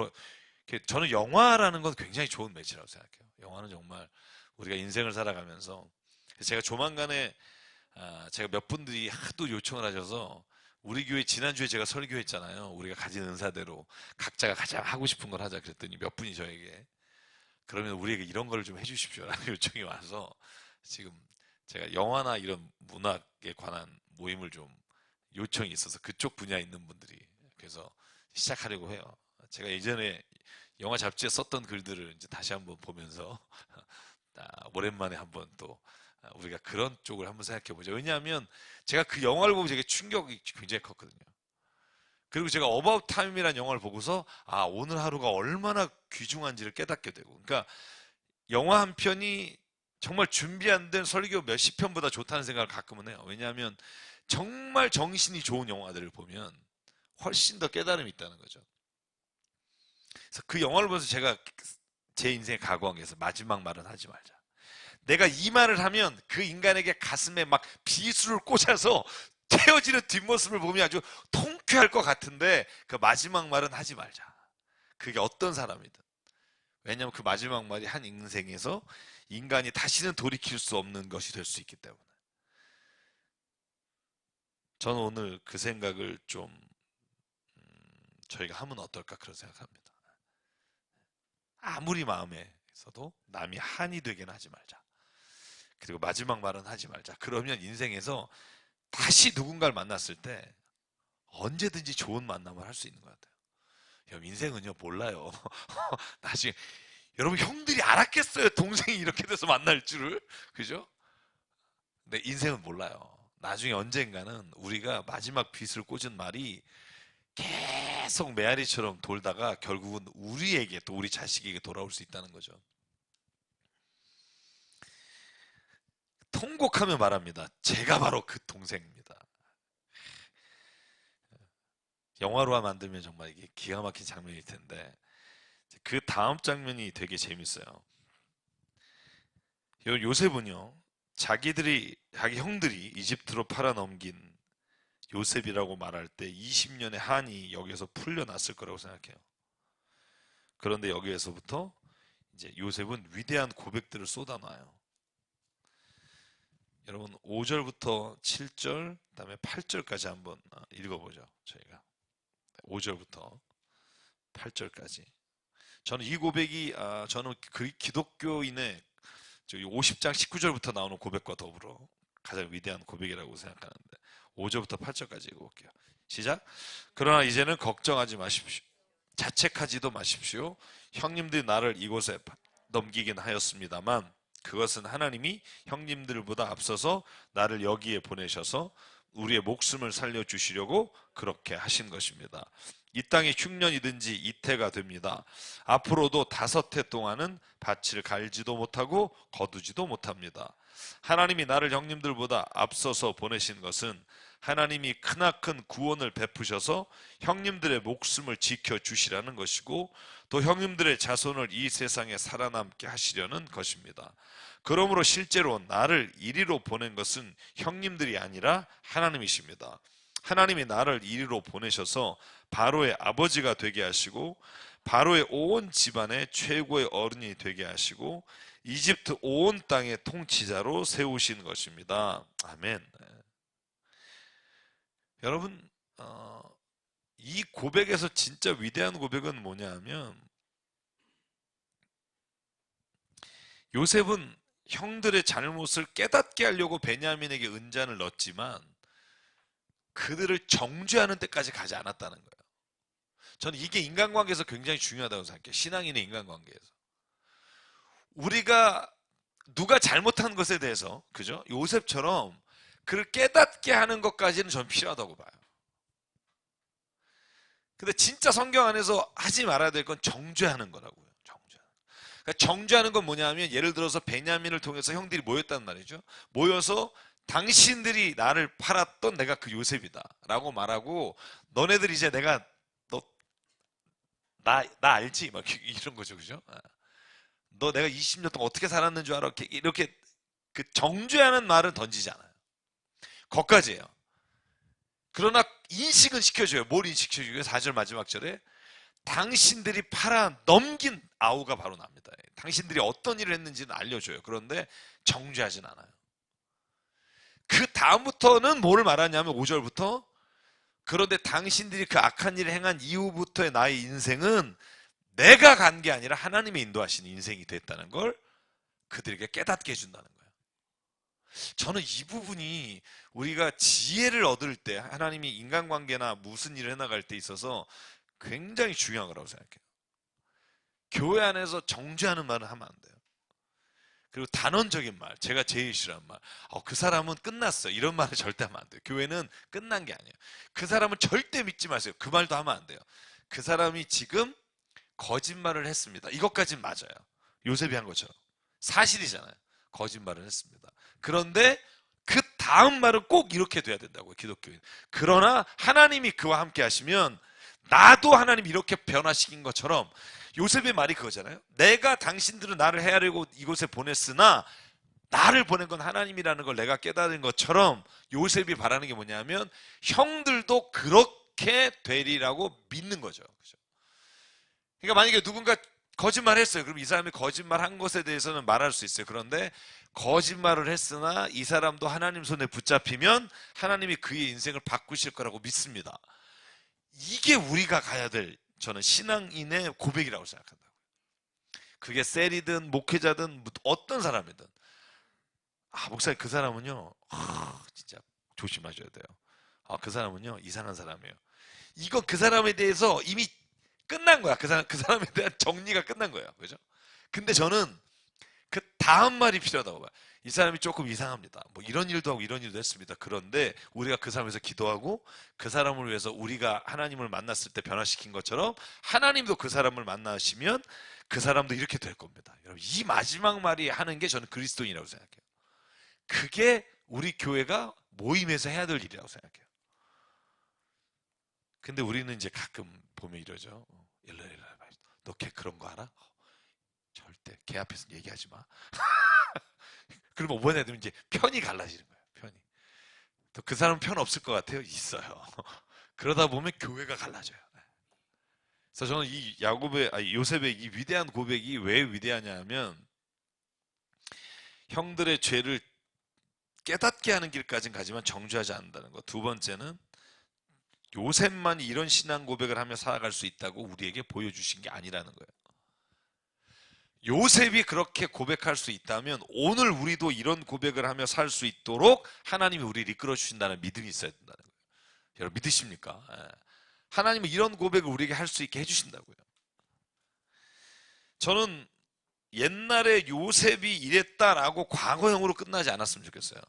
저는 영화라는 건 굉장히 좋은 매체라고 생각해요. 영화는 정말 우리가 인생을 살아가면서 제가 조만간에 제가 몇 분들이 하도 요청을 하셔서 우리 교회 지난주에 제가 설교했잖아요. 우리가 가진 은사대로 각자가 가장 하고 싶은 걸 하자 그랬더니 몇 분이 저에게 그러면 우리에게 이런 걸 좀 해주십시오라는 요청이 와서 지금 제가 영화나 이런 문학에 관한 모임을 좀 요청이 있어서 그쪽 분야에 있는 분들이 그래서 시작하려고 해요. 제가 예전에 영화 잡지에 썼던 글들을 이제 다시 한번 보면서 오랜만에 한번 또 우리가 그런 쪽을 한번 생각해 보죠. 왜냐하면 제가 그 영화를 보고 되게 충격이 굉장히 컸거든요. 그리고 제가 어바웃 타임이라는 영화를 보고서 오늘 하루가 얼마나 귀중한지를 깨닫게 되고 그러니까 영화 한 편이 정말 준비 안 된 설교 몇십 편보다 좋다는 생각을 가끔은 해요. 왜냐하면 정말 정신이 좋은 영화들을 보면 훨씬 더 깨달음이 있다는 거죠. 그래서 그 영화를 보면서 제가 제 인생에 각오한 게 있어요. 마지막 말은 하지 말자. 내가 이 말을 하면 그 인간에게 가슴에 막 비수를 꽂아서 채워지는 뒷모습을 보면 아주 통쾌할 것 같은데 그 마지막 말은 하지 말자. 그게 어떤 사람이든. 왜냐하면 그 마지막 말이 한 인생에서 인간이 다시는 돌이킬 수 없는 것이 될 수 있기 때문에. 저는 오늘 그 생각을 좀 저희가 하면 어떨까 그런 생각합니다. 아무리 마음에서도 남이 한이 되게는 하지 말자. 그리고 마지막 말은 하지 말자. 그러면 인생에서 다시 누군가를 만났을 때 언제든지 좋은 만남을 할 수 있는 것 같아요. 여러분, 인생은요, 몰라요. 나중에, 여러분, 형들이 알았겠어요. 동생이 이렇게 돼서 만날 줄을. 그죠? 근데 인생은 몰라요. 나중에 언젠가는 우리가 마지막 빗을 꽂은 말이 계속 메아리처럼 돌다가 결국은 우리에게 또 우리 자식에게 돌아올 수 있다는 거죠. 통곡하며 말합니다. 제가 바로 그 동생입니다. 영화로 만들면 정말 이게 기가 막힌 장면일 텐데 그 다음 장면이 되게 재밌어요. 요셉은요, 자기 형들이 이집트로 팔아넘긴 요셉이라고 말할 때 20년의 한이 여기에서 풀려났을 거라고 생각해요. 그런데 여기에서부터 이제 요셉은 위대한 고백들을 쏟아놔요. 여러분 5절부터 7절, 그다음에 8절까지 한번 읽어보죠. 저희가 5절부터 8절까지. 저는 이 고백이 저는 그 기독교인의 50장 19절부터 나오는 고백과 더불어 가장 위대한 고백이라고 생각하는데 5절부터 8절까지 읽어볼게요. 시작. 그러나 이제는 걱정하지 마십시오. 자책하지도 마십시오. 형님들이 나를 이곳에 넘기긴 하였습니다만 그것은 하나님이 형님들보다 앞서서 나를 여기에 보내셔서 우리의 목숨을 살려주시려고 그렇게 하신 것입니다. 이 땅이 흉년이든지 이태가 됩니다. 앞으로도 5해 동안은 밭을 갈지도 못하고 거두지도 못합니다. 하나님이 나를 형님들보다 앞서서 보내신 것은 하나님이 크나큰 구원을 베푸셔서 형님들의 목숨을 지켜주시라는 것이고 또 형님들의 자손을 이 세상에 살아남게 하시려는 것입니다. 그러므로 실제로 나를 이리로 보낸 것은 형님들이 아니라 하나님이십니다. 하나님이 나를 이리로 보내셔서 바로의 아버지가 되게 하시고 바로의 온 집안의 최고의 어른이 되게 하시고 이집트 온 땅의 통치자로 세우신 것입니다. 아멘. 여러분, 이 고백에서 진짜 위대한 고백은 뭐냐 하면 요셉은 형들의 잘못을 깨닫게 하려고 베냐민에게 은잔을 넣었지만 그들을 정죄하는 데까지 가지 않았다는 거예요. 저는 이게 인간관계에서 굉장히 중요하다고 생각해요. 신앙인의 인간관계에서. 우리가 누가 잘못한 것에 대해서, 그죠? 요셉처럼 그를 깨닫게 하는 것까지는 전 필요하다고 봐요. 근데 진짜 성경 안에서 하지 말아야 될 건 정죄하는 거라고요. 그러니까 정죄하는 건 뭐냐면 예를 들어서 베냐민을 통해서 형들이 모였단 말이죠. 모여서 당신들이 나를 팔았던 내가 그 요셉이다 라고 말하고 너네들 이제 내가 나 알지? 막 이런 거죠. 그죠? 너 내가 20년 동안 어떻게 살았는 줄 알아? 이렇게 그 정죄하는 말은 던지지 않아요. 거기까지예요. 그러나 인식은 시켜줘요. 뭘 인식시켜줘요? 4절 마지막 절에 당신들이 팔아 넘긴 아우가 바로 납니다. 당신들이 어떤 일을 했는지는 알려줘요. 그런데 정죄하진 않아요. 그 다음부터는 뭐를 말하냐면 5절부터 그런데 당신들이 그 악한 일을 행한 이후부터의 나의 인생은 내가 간 게 아니라 하나님의 인도하신 인생이 됐다는 걸 그들에게 깨닫게 해준다는 거예요. 저는 이 부분이 우리가 지혜를 얻을 때 하나님이 인간관계나 무슨 일을 해나갈 때 있어서 굉장히 중요한 거라고 생각해요. 교회 안에서 정죄하는 말은 하면 안 돼요. 그리고 단언적인 말, 제가 제일 싫어하는 말, 그 사람은 끝났어. 이런 말을 절대 하면 안 돼요. 교회는 끝난 게 아니에요. 그 사람은 절대 믿지 마세요. 그 말도 하면 안 돼요. 그 사람이 지금 거짓말을 했습니다. 이것까진 맞아요. 요셉이 한 것처럼. 사실이잖아요. 거짓말을 했습니다. 그런데 그 다음 말은 꼭 이렇게 돼야 된다고요. 기독교인. 그러나 하나님이 그와 함께 하시면 나도 하나님 이렇게 변화시킨 것처럼 요셉의 말이 그거잖아요. 내가 당신들은 나를 헤아리고 이곳에 보냈으나 나를 보낸 건 하나님이라는 걸 내가 깨달은 것처럼 요셉이 바라는 게 뭐냐면 형들도 그렇게 되리라고 믿는 거죠. 그죠? 그러니까 만약에 누군가 거짓말을 했어요. 그럼 이 사람이 거짓말한 것에 대해서는 말할 수 있어요. 그런데 거짓말을 했으나 이 사람도 하나님 손에 붙잡히면 하나님이 그의 인생을 바꾸실 거라고 믿습니다. 이게 우리가 가야 될 저는 신앙인의 고백이라고 생각한다고요. 그게 셀이든 목회자든 어떤 사람이든 목사님 그 사람은요 진짜 조심하셔야 돼요. 그 사람은요 이상한 사람이에요. 이거 그 사람에 대해서 이미 끝난 거야. 그 사람에 대한 정리가 끝난 거예요. 그죠? 근데 저는 그 다음 말이 필요하다고 봐요. 이 사람이 조금 이상합니다. 뭐 이런 일도 하고 이런 일도 했습니다. 그런데 우리가 그 사람에서 기도하고 그 사람을 위해서 우리가 하나님을 만났을 때 변화시킨 것처럼 하나님도 그 사람을 만나시면 그 사람도 이렇게 될 겁니다. 여러분 이 마지막 말이 하는 게 저는 그리스도인이라고 생각해요. 그게 우리 교회가 모임에서 해야 될 일이라고 생각해요. 근데 우리는 이제 가끔 보면 이러죠. 일러 너 걔 그런 거 알아? 절대 걔 앞에서 얘기하지 마. 그러면 뭐냐 되면 이제 편이 갈라지는 거예요. 편이. 또 그 사람은 편 없을 것 같아요. 있어요. 그러다 보면 교회가 갈라져요. 그래서 저는 이 요셉의 이 위대한 고백이 왜 위대하냐 하면 형들의 죄를 깨닫게 하는 길까지는 가지만 정죄하지 않는다는 것. 두 번째는 요셉만이 이런 신앙 고백을 하며 살아갈 수 있다고 우리에게 보여주신 게 아니라는 거예요. 요셉이 그렇게 고백할 수 있다면 오늘 우리도 이런 고백을 하며 살 수 있도록 하나님이 우리를 이끌어 주신다는 믿음이 있어야 된다는 거예요. 여러분 믿으십니까? 예. 하나님은 이런 고백을 우리에게 할 수 있게 해주신다고요. 저는 옛날에 요셉이 이랬다라고 과거형으로 끝나지 않았으면 좋겠어요.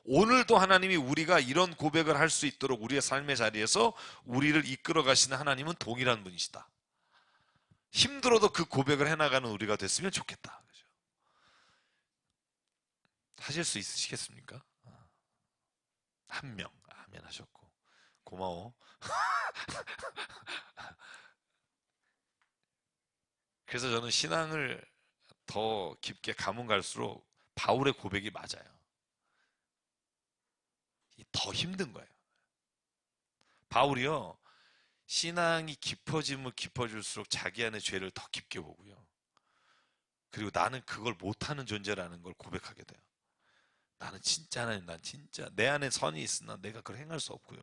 오늘도 하나님이 우리가 이런 고백을 할 수 있도록 우리의 삶의 자리에서 우리를 이끌어 가시는 하나님은 동일한 분이시다. 힘들어도 그 고백을 해나가는 우리가 됐으면 좋겠다. 그죠? 하실 수 있으시겠습니까? 한 명, 아멘 하셨고. 고마워. 그래서 저는 신앙을 더 깊게 가면 갈수록 바울의 고백이 맞아요. 더 힘든 거예요. 바울이요, 신앙이 깊어지면 깊어질수록 자기 안의 죄를 더 깊게 보고요. 그리고 나는 그걸 못하는 존재라는 걸 고백하게 돼요. 나는 진짜 하나님, 난 진짜 내 안에 선이 있으나 내가 그걸 행할 수 없고요.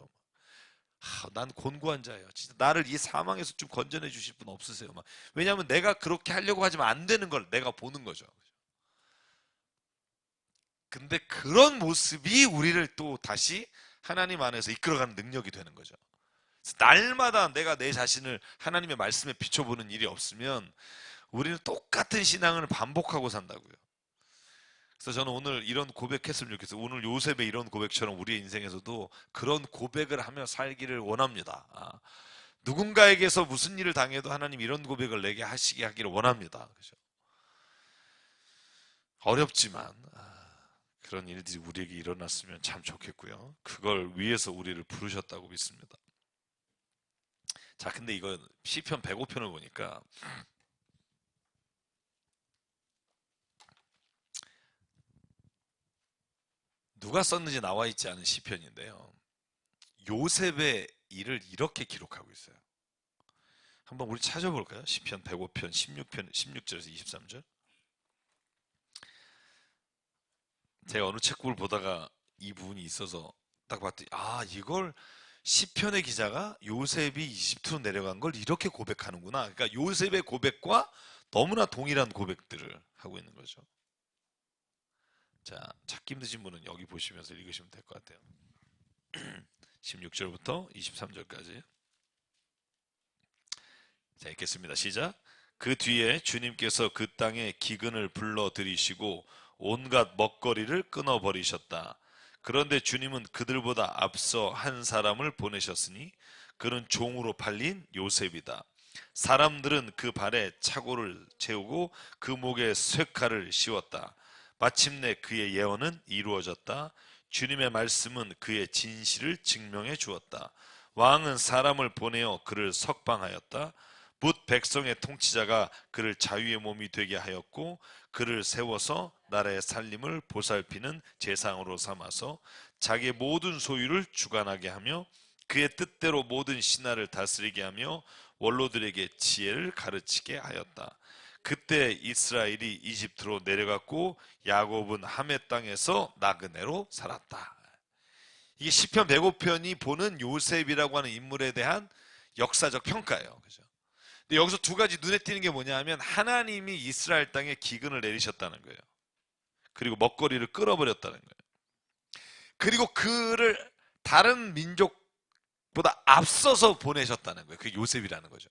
난 곤고한 자예요. 진짜 나를 이 사망에서 좀 건져내 주실 분 없으세요? 왜냐하면 내가 그렇게 하려고 하지만 안 되는 걸 내가 보는 거죠. 근데 그런 모습이 우리를 또 다시 하나님 안에서 이끌어가는 능력이 되는 거죠. 날마다 내가 내 자신을 하나님의 말씀에 비춰보는 일이 없으면 우리는 똑같은 신앙을 반복하고 산다고요. 그래서 저는 오늘 이런 고백했으면 좋겠어요. 오늘 요셉의 이런 고백처럼 우리의 인생에서도 그런 고백을 하며 살기를 원합니다. 누군가에게서 무슨 일을 당해도 하나님 이런 고백을 내게 하시게 하기를 원합니다. 그죠? 어렵지만 그런 일들이 우리에게 일어났으면 참 좋겠고요. 그걸 위해서 우리를 부르셨다고 믿습니다. 자, 근데 이거 시편 105편을 보니까 누가 썼는지 나와 있지 않은 시편인데요. 요셉의 일을 이렇게 기록하고 있어요. 한번 우리 찾아볼까요? 시편 105편 16편 16절에서 23절. 제가 어느 책국을 보다가 이 부분이 있어서 딱 봤더니 이걸 시편의 기자가 요셉이 이집트로 내려간 걸 이렇게 고백하는구나. 그러니까 요셉의 고백과 너무나 동일한 고백들을 하고 있는 거죠. 자, 찾기 힘드신 분은 여기 보시면서 읽으시면 될 것 같아요. 16절부터 23절까지. 자, 읽겠습니다. 시작. 그 뒤에 주님께서 그 땅에 기근을 불러들이시고 온갖 먹거리를 끊어버리셨다. 그런데 주님은 그들보다 앞서 한 사람을 보내셨으니 그는 종으로 팔린 요셉이다. 사람들은 그 발에 착고를 채우고 그 목에 쇠칼을 씌웠다. 마침내 그의 예언은 이루어졌다. 주님의 말씀은 그의 진실을 증명해 주었다. 왕은 사람을 보내어 그를 석방하였다. 뭇 백성의 통치자가 그를 자유의 몸이 되게 하였고 그를 세워서 나라의 살림을 보살피는 제상으로 삼아서 자기의 모든 소유를 주관하게 하며 그의 뜻대로 모든 신하를 다스리게 하며 원로들에게 지혜를 가르치게 하였다. 그때 이스라엘이 이집트로 내려갔고 야곱은 하메 땅에서 나그네로 살았다. 이게 시편 105편이 보는 요셉이라고 하는 인물에 대한 역사적 평가예요. 그죠? 근데 여기서 두 가지 눈에 띄는 게 뭐냐 하면 하나님이 이스라엘 땅에 기근을 내리셨다는 거예요. 그리고 먹거리를 끌어버렸다는 거예요. 그리고 그를 다른 민족보다 앞서서 보내셨다는 거예요. 그게 요셉이라는 거죠.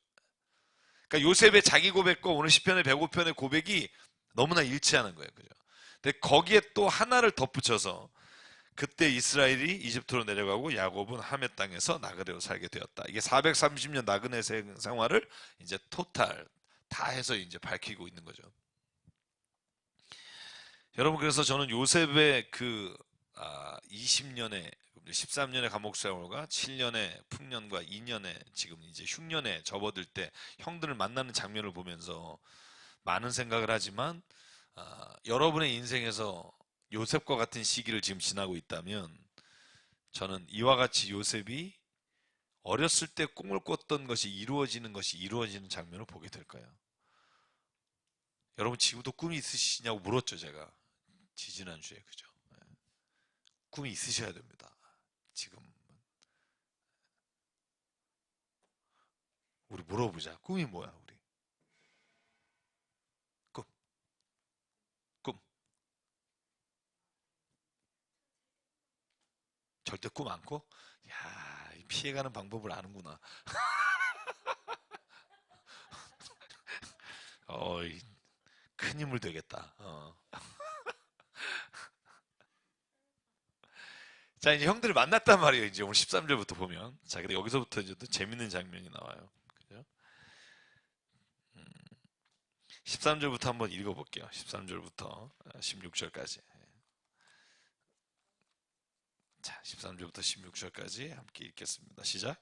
그러니까 요셉의 자기 고백과 오늘 시편의 105편의 고백이 너무나 일치하는 거예요. 그죠? 근데 거기에 또 하나를 덧붙여서 그때 이스라엘이 이집트로 내려가고 야곱은 하메 땅에서 나그네로 살게 되었다. 이게 430년 나그네 생활을 이제 토탈 다 해서 이제 밝히고 있는 거죠. 여러분, 그래서 저는 요셉의 그 20년의 13년의 감옥 생활과 7년의 풍년과 2년의 지금 이제 흉년에 접어들 때 형들을 만나는 장면을 보면서 많은 생각을 하지만 여러분의 인생에서 요셉과 같은 시기를 지금 지나고 있다면 저는 이와 같이 요셉이 어렸을 때 꿈을 꿨던 것이 이루어지는 장면을 보게 될 거예요. 여러분 지금도 꿈이 있으시냐고 물었죠, 제가. 지지난주에, 그죠? 꿈이 있으셔야 됩니다. 지금. 우리 물어보자. 꿈이 뭐야, 우리? 꿈, 꿈. 절대 꿈 안 꿔? 야, 피해가는 방법을 아는구나. 어이, 큰 힘을 되겠다. 자, 이제 형들을 만났단 말이에요. 이제 오늘 13절부터 보면. 자, 근데 여기서부터 이제 또 재밌는 장면이 나와요. 그죠? 13절부터 한번 읽어볼게요. 13절부터 16절까지. 자, 13절부터 16절까지 함께 읽겠습니다. 시작.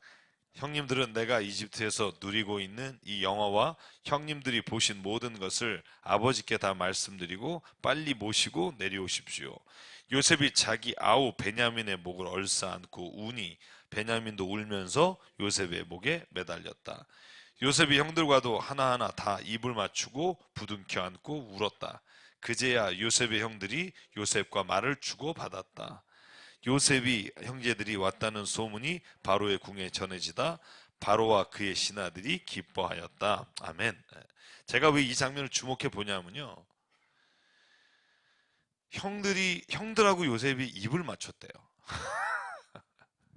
형님들은 내가 이집트에서 누리고 있는 이 영화와 형님들이 보신 모든 것을 아버지께 다 말씀드리고 빨리 모시고 내려오십시오. 요셉이 자기 아우 베냐민의 목을 얼싸안고 우니 베냐민도 울면서 요셉의 목에 매달렸다. 요셉이 형들과도 하나하나 다 입을 맞추고 부둥켜 안고 울었다. 그제야 요셉의 형들이 요셉과 말을 주고 받았다. 요셉이 형제들이 왔다는 소문이 바로의 궁에 전해지다 바로와 그의 신하들이 기뻐하였다. 아멘. 제가 왜 이 장면을 주목해 보냐면요. 형들하고 요셉이 입을 맞췄대요.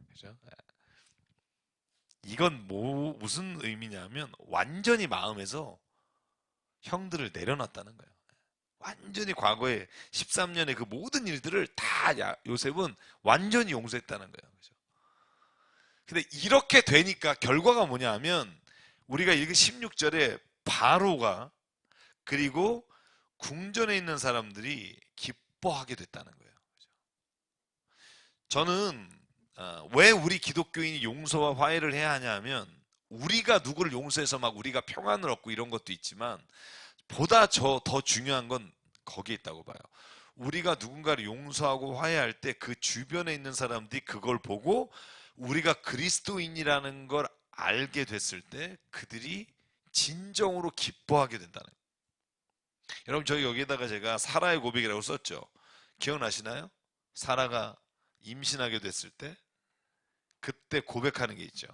그죠? 이건 무슨 의미냐면 완전히 마음에서 형들을 내려놨다는 거예요. 완전히 과거에 13년의 그 모든 일들을 다 요셉은 완전히 용서했다는 거예요. 그죠? 근데 이렇게 되니까 결과가 뭐냐 하면 우리가 읽은 16절에 바로가 그리고 궁전에 있는 사람들이 기뻐하게 됐다는 거예요. 그죠? 저는 왜 우리 기독교인이 용서와 화해를 해야 하냐 하면 우리가 누구를 용서해서 막 우리가 평안을 얻고 이런 것도 있지만 보다 더 중요한 건 거기에 있다고 봐요. 우리가 누군가를 용서하고 화해할 때 그 주변에 있는 사람들이 그걸 보고 우리가 그리스도인이라는 걸 알게 됐을 때 그들이 진정으로 기뻐하게 된다는 거예요. 여러분 저희 여기에다가 제가 사라의 고백이라고 썼죠. 기억나시나요? 사라가 임신하게 됐을 때 그때 고백하는 게 있죠.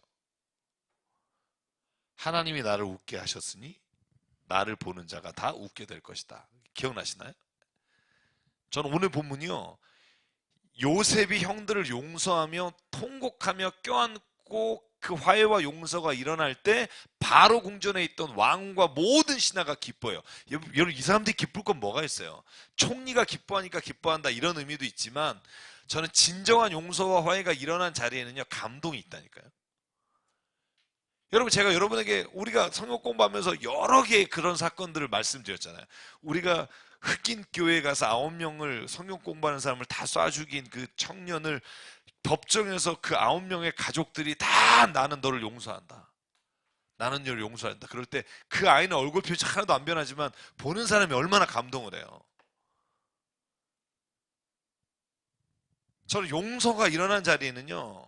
하나님이 나를 웃게 하셨으니 나를 보는 자가 다 웃게 될 것이다. 기억나시나요? 저는 오늘 본문이요. 요셉이 형들을 용서하며 통곡하며 껴안고 그 화해와 용서가 일어날 때 바로 궁전에 있던 왕과 모든 신하가 기뻐요. 여러분 이 사람들이 기쁠 건 뭐가 있어요? 총리가 기뻐하니까 기뻐한다 이런 의미도 있지만 저는 진정한 용서와 화해가 일어난 자리에는요 감동이 있다니까요. 여러분 제가 여러분에게 우리가 성경 공부하면서 여러 개의 그런 사건들을 말씀드렸잖아요. 우리가 흑인 교회에 가서 9명을 성경 공부하는 사람을 다 쏴 죽인 그 청년을 법정에서 그 9명의 가족들이 다 나는 너를 용서한다. 나는 너를 용서한다. 그럴 때 그 아이는 얼굴 표정 하나도 안 변하지만 보는 사람이 얼마나 감동을 해요. 저는 용서가 일어난 자리에는요.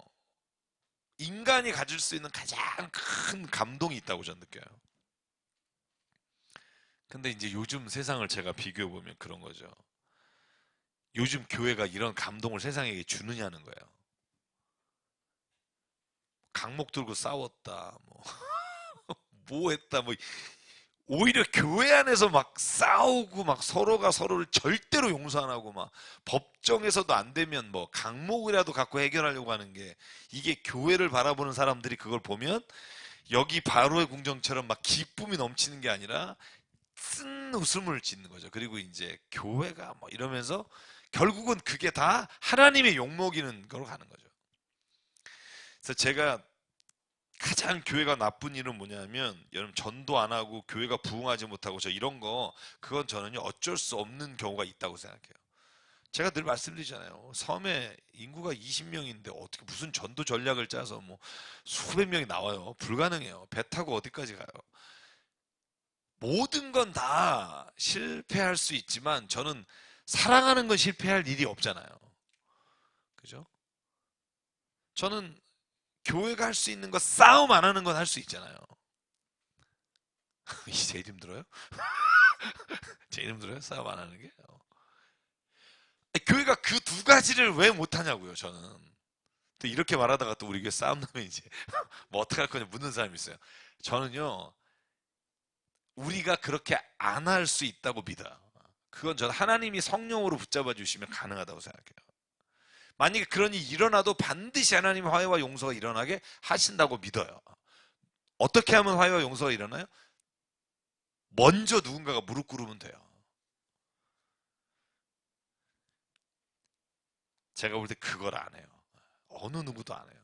인간이 가질 수 있는 가장 큰 감동이 있다고 저는 느껴요. 근데 이제 요즘 세상을 제가 비교해 보면 그런 거죠. 요즘 교회가 이런 감동을 세상에게 주느냐는 거예요. 강목 들고 싸웠다, 뭐 했다, 오히려 교회 안에서 막 싸우고 막 서로가 서로를 절대로 용서 안 하고 막 법정에서도 안 되면 뭐 강목이라도 갖고 해결하려고 하는 게 이게 교회를 바라보는 사람들이 그걸 보면 여기 바로의 궁정처럼 막 기쁨이 넘치는 게 아니라 쓴 웃음을 짓는 거죠. 그리고 이제 교회가 뭐 이러면서 결국은 그게 다 하나님의 욕먹이는 거로 가는 거죠. 그래서 제가 가장 교회가 나쁜 일은 뭐냐면 여러분 전도 안 하고 교회가 부흥하지 못하고 저 이런 거 그건 저는요 어쩔 수 없는 경우가 있다고 생각해요. 제가 늘 말씀드리잖아요. 섬에 인구가 20명인데 어떻게 무슨 전도 전략을 짜서 뭐 수백 명이 나와요. 불가능해요. 배 타고 어디까지 가요. 모든 건 다 실패할 수 있지만 저는 사랑하는 건 실패할 일이 없잖아요. 그죠? 저는 교회가 할 수 있는 거 싸움 안 하는 건 할 수 있잖아요. 이게 제일 힘들어요? 제일 힘들어요? 싸움 안 하는 게? 교회가 그 두 가지를 왜 못하냐고요, 저는. 또 이렇게 말하다가 또 우리 교회 싸움 나면 이제 뭐 어떡할 거냐 묻는 사람이 있어요. 저는요, 우리가 그렇게 안 할 수 있다고 믿어요. 그건 저는 하나님이 성령으로 붙잡아 주시면 가능하다고 생각해요. 만약에 그런 일이 일어나도 반드시 하나님의 화해와 용서가 일어나게 하신다고 믿어요. 어떻게 하면 화해와 용서가 일어나요? 먼저 누군가가 무릎 꿇으면 돼요. 제가 볼 때 그걸 안 해요. 어느 누구도 안 해요.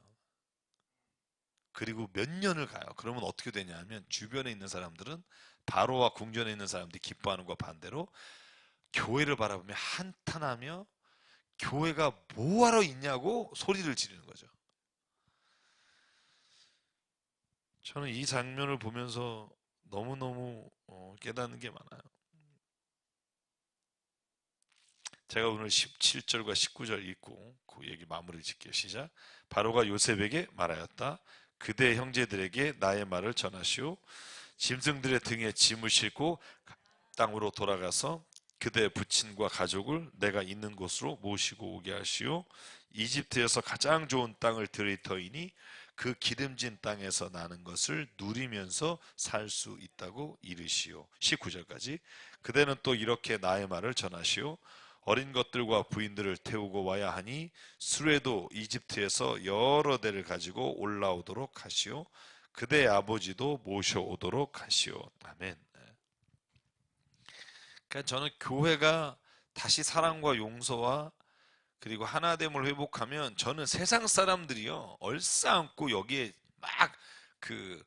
그리고 몇 년을 가요. 그러면 어떻게 되냐면 주변에 있는 사람들은 바로와 궁전에 있는 사람들이 기뻐하는 것과 반대로 교회를 바라보며 한탄하며 교회가 뭐하러 있냐고 소리를 지르는 거죠. 저는 이 장면을 보면서 너무너무 깨닫는 게 많아요. 제가 오늘 17절과 19절 읽고 그 얘기 마무리 짓게요. 시작. 바로가 요셉에게 말하였다. 그대 형제들에게 나의 말을 전하시오. 짐승들의 등에 짐을 싣고 땅으로 돌아가서 그대 부친과 가족을 내가 있는 곳으로 모시고 오게 하시오. 이집트에서 가장 좋은 땅을 들일 터이니 그 기름진 땅에서 나는 것을 누리면서 살 수 있다고 이르시오. 19절까지. 그대는 또 이렇게 나의 말을 전하시오. 어린 것들과 부인들을 태우고 와야 하니 수레도 이집트에서 여러 대를 가지고 올라오도록 하시오. 그대의 아버지도 모셔오도록 하시오. 아멘. 그러니까 저는 교회가 다시 사랑과 용서와 그리고 하나됨을 회복하면 저는 세상 사람들이요 얼싸안고 여기에 막 그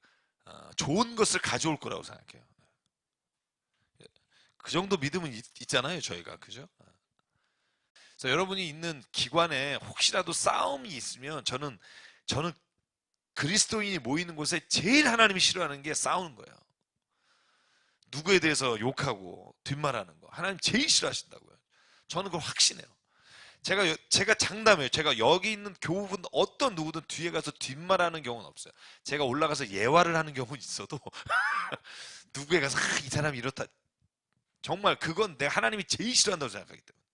좋은 것을 가져올 거라고 생각해요. 그 정도 믿음은 있잖아요, 저희가. 그죠? 그래서 여러분이 있는 기관에 혹시라도 싸움이 있으면 저는 그리스도인이 모이는 곳에 제일 하나님이 싫어하는 게 싸우는 거예요. 누구에 대해서 욕하고 뒷말하는 거. 하나님 제일 싫어하신다고요. 저는 그걸 확신해요. 제가 장담해요. 제가 여기 있는 교우분 어떤 누구든 뒤에 가서 뒷말하는 경우는 없어요. 제가 올라가서 예화를 하는 경우는 있어도 누구에 가서 이 사람이 이렇다. 정말 그건 내가 하나님이 제일 싫어한다고 생각하기 때문에.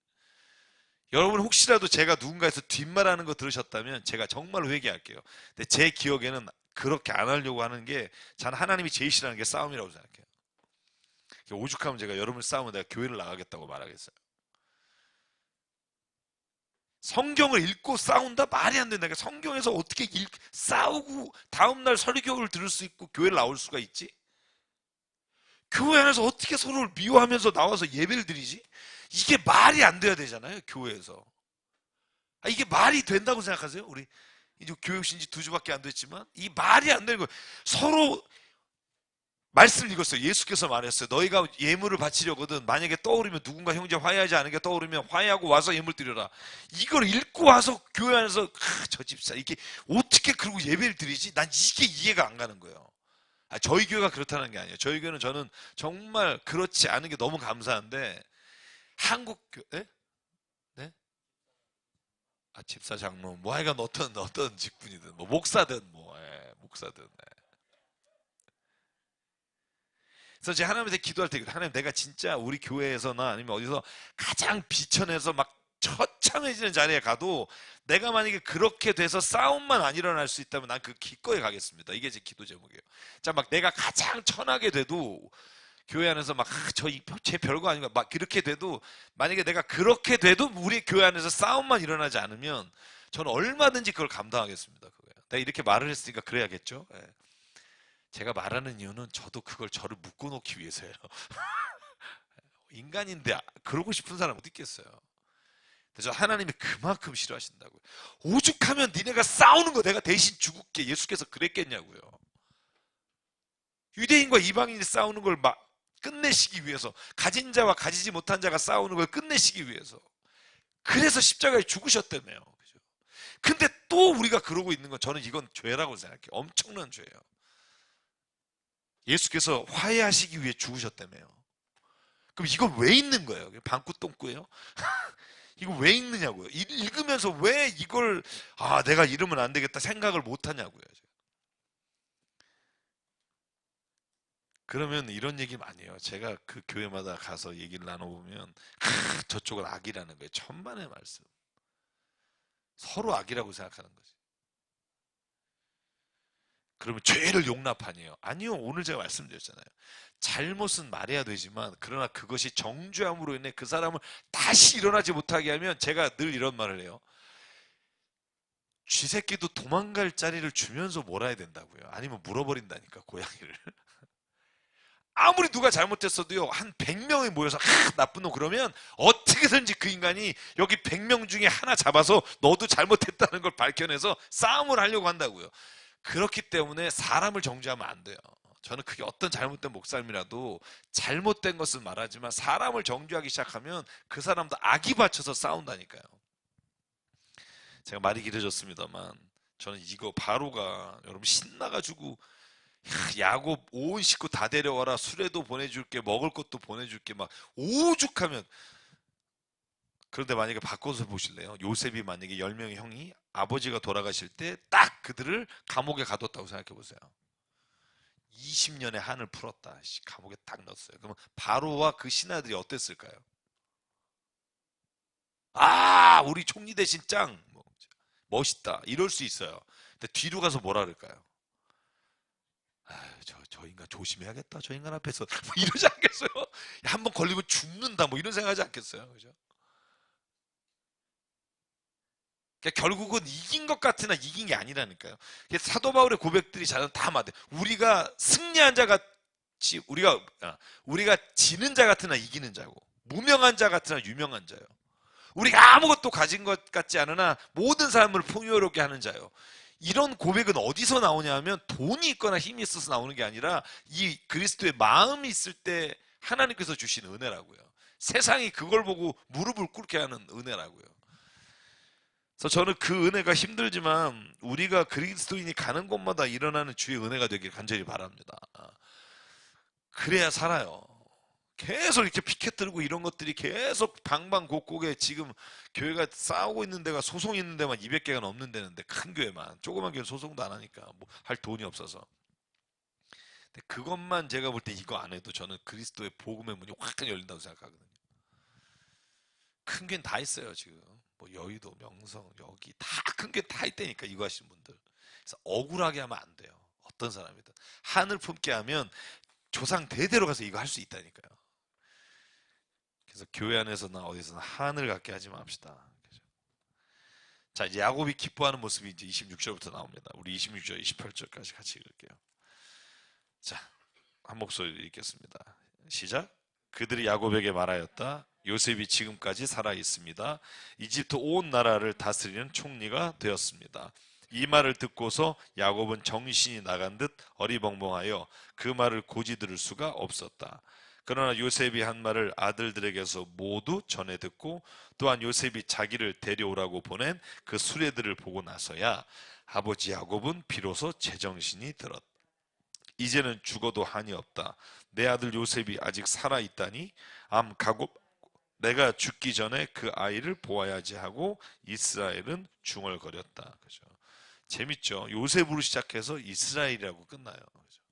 여러분 혹시라도 제가 누군가에서 뒷말하는 거 들으셨다면 제가 정말 회개할게요. 근데 제 기억에는 그렇게 안 하려고 하는 게 저는 하나님이 제일 싫어하는 게 싸움이라고 생각해요. 오죽하면 제가 여러분 싸우면 내가 교회를 나가겠다고 말하겠어요. 성경을 읽고 싸운다? 말이 안 된다. 성경에서 어떻게 싸우고 다음날 설교를 들을 수 있고 교회를 나올 수가 있지? 교회 안에서 어떻게 서로를 미워하면서 나와서 예배를 드리지? 이게 말이 안 돼야 되잖아요, 교회에서. 이게 말이 된다고 생각하세요? 우리 이제 교회 오신 지 2주밖에 안 됐지만 이 말이 안 되는 거예요. 서로 말씀을 읽었어요. 예수께서 말했어요. 너희가 예물을 바치려거든 만약에 떠오르면 누군가 형제 화해하지 않은 게 떠오르면 화해하고 와서 예물 드려라. 이걸 읽고 와서 교회 안에서 저 집사 이게 어떻게 그러고 예배를 드리지? 난 이게 이해가 안 가는 거예요. 저희 교회가 그렇다는 게 아니에요. 저희 교회는 저는 정말 그렇지 않은 게 너무 감사한데 한국 교회 네? 집사 장로 뭐 하여간 어떤 직분이든 뭐 목사든 목사든 그래서 제가 하나님한테 기도할 때 하나님 내가 진짜 우리 교회에서나 아니면 어디서 가장 비천해서 막 처참해지는 자리에 가도 내가 만약에 그렇게 돼서 싸움만 안 일어날 수 있다면 난 그 기꺼이 가겠습니다. 이게 제 기도 제목이에요. 자, 막 내가 가장 천하게 돼도 교회 안에서 막 제 별거 아닌가 막 그렇게 돼도 만약에 내가 그렇게 돼도 우리 교회 안에서 싸움만 일어나지 않으면 저는 얼마든지 그걸 감당하겠습니다. 그거야. 내가 이렇게 말을 했으니까 그래야겠죠. 예. 제가 말하는 이유는 저도 그걸 저를 묶어놓기 위해서예요. 인간인데 그러고 싶은 사람 어디 있겠어요. 그래서 하나님이 그만큼 싫어하신다고요. 오죽하면 니네가 싸우는 거 내가 대신 죽을게. 예수께서 그랬겠냐고요. 유대인과 이방인이 싸우는 걸 막 끝내시기 위해서 가진 자와 가지지 못한 자가 싸우는 걸 끝내시기 위해서 그래서 십자가에 죽으셨다며요. 그죠? 근데 또 우리가 그러고 있는 건 저는 이건 죄라고 생각해요. 엄청난 죄예요. 예수께서 화해하시기 위해 죽으셨다며요. 그럼 이거 왜 있는 거예요? 방구 똥구예요? 이거 왜 읽느냐고요. 읽으면서 왜 이걸 내가 이러면 안 되겠다 생각을 못 하냐고요. 그러면 이런 얘기 많이 해요. 제가 그 교회마다 가서 얘기를 나눠보면 저쪽은 악이라는 거예요. 천만의 말씀. 서로 악이라고 생각하는 거지. 그러면 죄를 용납하니요? 아니요. 오늘 제가 말씀드렸잖아요. 잘못은 말해야 되지만 그러나 그것이 정죄함으로 인해 그 사람을 다시 일어나지 못하게 하면 제가 늘 이런 말을 해요. 쥐새끼도 도망갈 자리를 주면서 몰아야 된다고요. 아니면 물어버린다니까 고양이를. 아무리 누가 잘못했어도요, 한 100명이 모여서 나쁜 놈 그러면 어떻게든지 그 인간이 여기 100명 중에 하나 잡아서 너도 잘못했다는 걸 밝혀내서 싸움을 하려고 한다고요. 그렇기 때문에 사람을 정죄하면 안 돼요. 저는 그게 어떤 잘못된 목사님이라도 잘못된 것은 말하지만 사람을 정죄하기 시작하면 그 사람도 악이 받쳐서 싸운다니까요. 제가 말이 길어졌습니다만 저는 이거 바로가 여러분 신나가지고 야곱 온 식구 다 데려와라 수레도 보내줄게 먹을 것도 보내줄게 막 오죽하면 그런데 만약에 바꿔서 보실래요? 요셉이 만약에 10명의 형이 아버지가 돌아가실 때 딱 그들을 감옥에 가뒀다고 생각해 보세요. 20년의 한을 풀었다. 감옥에 딱 넣었어요. 그러면 바로와 그 신하들이 어땠을까요? 우리 총리 대신 짱 멋있다 이럴 수 있어요. 근데 뒤로 가서 뭐라 그럴까요? 저 인간 조심해야겠다. 저 인간 앞에서 뭐 이러지 않겠어요? 한번 걸리면 죽는다. 뭐 이런 생각하지 않겠어요? 그죠? 그러니까 결국은 이긴 것 같으나 이긴 게 아니라니까요. 사도 바울의 고백들이 다 맞아요. 우리가 승리한 자 같이 우리가 지는 자 같으나 이기는 자고 무명한 자 같으나 유명한 자요. 우리가 아무것도 가진 것 같지 않으나 모든 삶을 풍요롭게 하는 자요. 이런 고백은 어디서 나오냐 하면 돈이 있거나 힘이 있어서 나오는 게 아니라 이 그리스도의 마음이 있을 때 하나님께서 주신 은혜라고요. 세상이 그걸 보고 무릎을 꿇게 하는 은혜라고요. 그래서 저는 그 은혜가 힘들지만 우리가 그리스도인이 가는 곳마다 일어나는 주의 은혜가 되길 간절히 바랍니다. 그래야 살아요. 계속 이렇게 피켓 들고 이런 것들이 계속 방방곡곡에 지금 교회가 싸우고 있는 데가 소송 있는 데만 200개가 넘는 데는데 큰 교회만 조그만 교회 소송도 안 하니까 뭐 할 돈이 없어서 근데 그것만 제가 볼 때 이거 안 해도 저는 그리스도의 복음의 문이 확 열린다고 생각하거든요. 큰 교회는 다 있어요 지금 뭐 여의도 명성 여기 다 큰 교회 다 있다니까 이거 하시는 분들. 그래서 억울하게 하면 안 돼요. 어떤 사람이든 한을 품게 하면 조상 대대로 가서 이거 할 수 있다니까요. 그래서 교회 안에서나 어디서나 한을 갖게 하지 맙시다. 자, 이제 야곱이 기뻐하는 모습이 이제 26절부터 나옵니다. 우리 26절, 28절까지 같이 읽을게요. 자, 한 목소리 읽겠습니다. 시작. 그들이 야곱에게 말하였다. 요셉이 지금까지 살아 있습니다. 이집트 온 나라를 다스리는 총리가 되었습니다. 이 말을 듣고서 야곱은 정신이 나간 듯 어리벙벙하여 그 말을 고지 들을 수가 없었다. 그러나 요셉이 한 말을 아들들에게서 모두 전해 듣고 또한 요셉이 자기를 데려오라고 보낸 그 수레들을 보고 나서야 아버지 야곱은 비로소 제정신이 들었다. 이제는 죽어도 한이 없다. 내 아들 요셉이 아직 살아있다니 암 가고 내가 죽기 전에 그 아이를 보아야지 하고 이스라엘은 중얼거렸다. 그죠? 재밌죠? 요셉으로 시작해서 이스라엘이라고 끝나요. 그죠?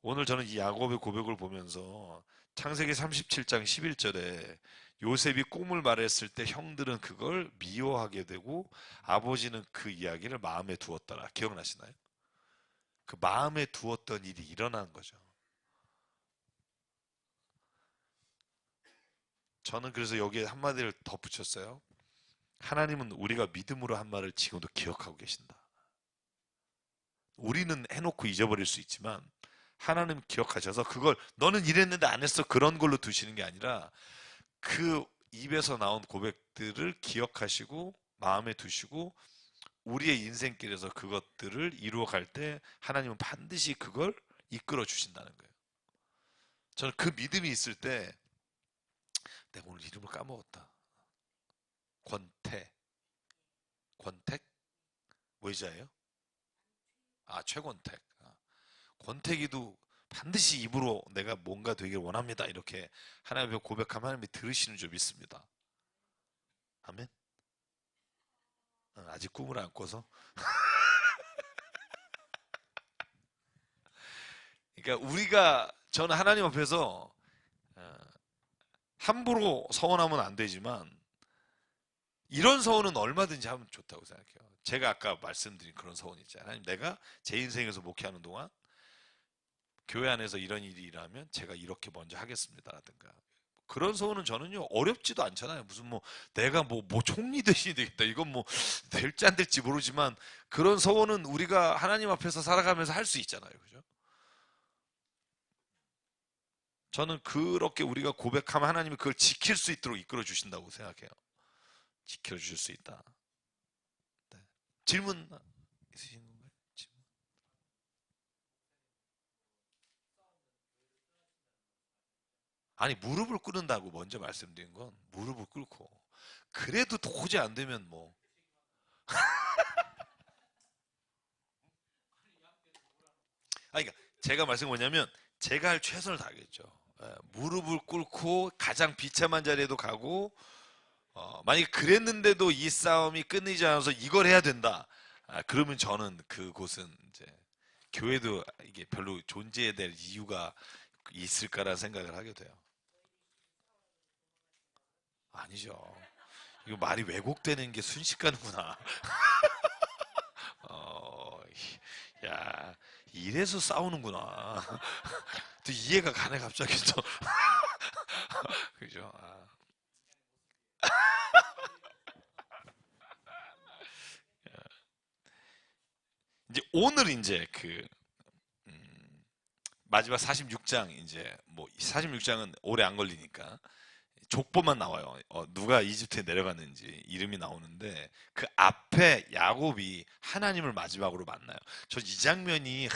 오늘 저는 이 야곱의 고백을 보면서 창세기 37장 11절에 요셉이 꿈을 말했을 때 형들은 그걸 미워하게 되고 아버지는 그 이야기를 마음에 두었더라. 기억나시나요? 그 마음에 두었던 일이 일어난 거죠. 저는 그래서 여기에 한마디를 더 붙였어요. 하나님은 우리가 믿음으로 한 말을 지금도 기억하고 계신다. 우리는 해놓고 잊어버릴 수 있지만 하나님 기억하셔서 그걸 너는 이랬는데 안 했어 그런 걸로 두시는 게 아니라 그 입에서 나온 고백들을 기억하시고 마음에 두시고 우리의 인생길에서 그것들을 이루어갈 때 하나님은 반드시 그걸 이끌어 주신다는 거예요. 저는 그 믿음이 있을 때 내가 오늘 이름을 까먹었다. 권태, 권택? 뭐이자예요? 최권택. 권태기도 반드시 입으로 내가 뭔가 되길 원합니다. 이렇게 하나님 앞에 고백하면 하나님이 들으시는 줄 믿습니다. 아멘. 아직 꿈을 안 꿔서. 그러니까 저는 하나님 앞에서 함부로 서원하면 안 되지만 이런 서원은 얼마든지 하면 좋다고 생각해요. 제가 아까 말씀드린 그런 서원 있잖아요. 하나님, 내가 제 인생에서 목회하는 동안 교회 안에서 이런 일이 일어나면 제가 이렇게 먼저 하겠습니다라든가, 그런 서원은 저는요 어렵지도 않잖아요. 무슨 뭐 내가 뭐 총리 대신이 되겠다, 이건 뭐 될지 안 될지 모르지만 그런 서원은 우리가 하나님 앞에서 살아가면서 할 수 있잖아요. 그죠? 저는 그렇게 우리가 고백하면 하나님이 그걸 지킬 수 있도록 이끌어 주신다고 생각해요. 지켜 주실 수 있다. 네. 질문 있으신 건가요? 질문? 아니, 무릎을 꿇는다고 먼저 말씀드린 건 무릎을 꿇고, 그래도 도저히 안 되면 뭐. 아니, 그러니까 제가 말씀이 뭐냐면 제가 할 최선을 다하겠죠. 무릎을 꿇고 가장 비참한 자리에도 가고, 만약에 그랬는데도 이 싸움이 끊이지 않아서 이걸 해야 된다. 그러면 저는 그곳은 이제 교회도 이게 별로 존재해야 될 이유가 있을까라는 생각을 하게 돼요. 아니죠. 이거 말이 왜곡되는 게 순식간이구나. 어, 야, 이래서 싸우는구나. 또 이해가 가네, 갑자기 또. 그죠? 이제 오늘 이제 마지막 46장, 이제 뭐 46장은 오래 안 걸리니까 족보만 나와요. 누가 이집트에 내려갔는지 이름이 나오는데 그 앞에 야곱이 하나님을 마지막으로 만나요. 저 이 장면이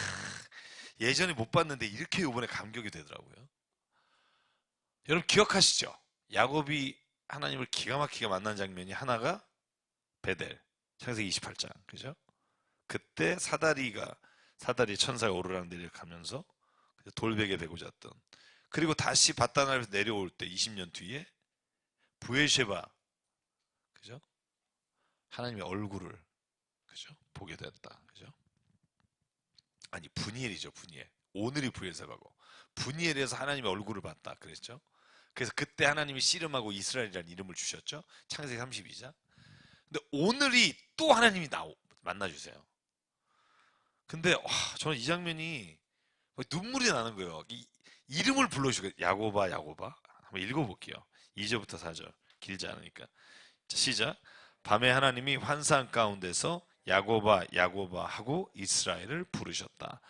예전에 못 봤는데 이렇게 이번에 감격이 되더라고요. 여러분 기억하시죠? 야곱이 하나님을 기가 막히게 만난 장면이 하나가 베델, 창세기 28장, 그죠? 그때 사다리 천사가 오르락 내리락 하면서 돌베개 베고 잤던, 그리고 다시 바다나에서 내려올 때 20년 뒤에 부에쉐바, 그죠? 하나님의 얼굴을, 그죠? 보게 됐다, 그죠? 아니, 분이엘이죠, 분이엘. 오늘이 부에세바고 분이엘에서 하나님의 얼굴을 봤다 그랬죠. 그래서 그때 하나님이 씨름하고 이스라엘이라는 이름을 주셨죠. 창세기 32장. 근데 오늘이 또 하나님이 만나주세요. 근데 저는 이 장면이 눈물이 나는 거예요. 이름을 불러주고, 야고바 야고바. 한번 읽어볼게요. 2절부터 4절, 길지 않으니까. 자, 시작. 밤에 하나님이 환상 가운데서 야고바 야고바 하고 이스라엘을 부르셨다.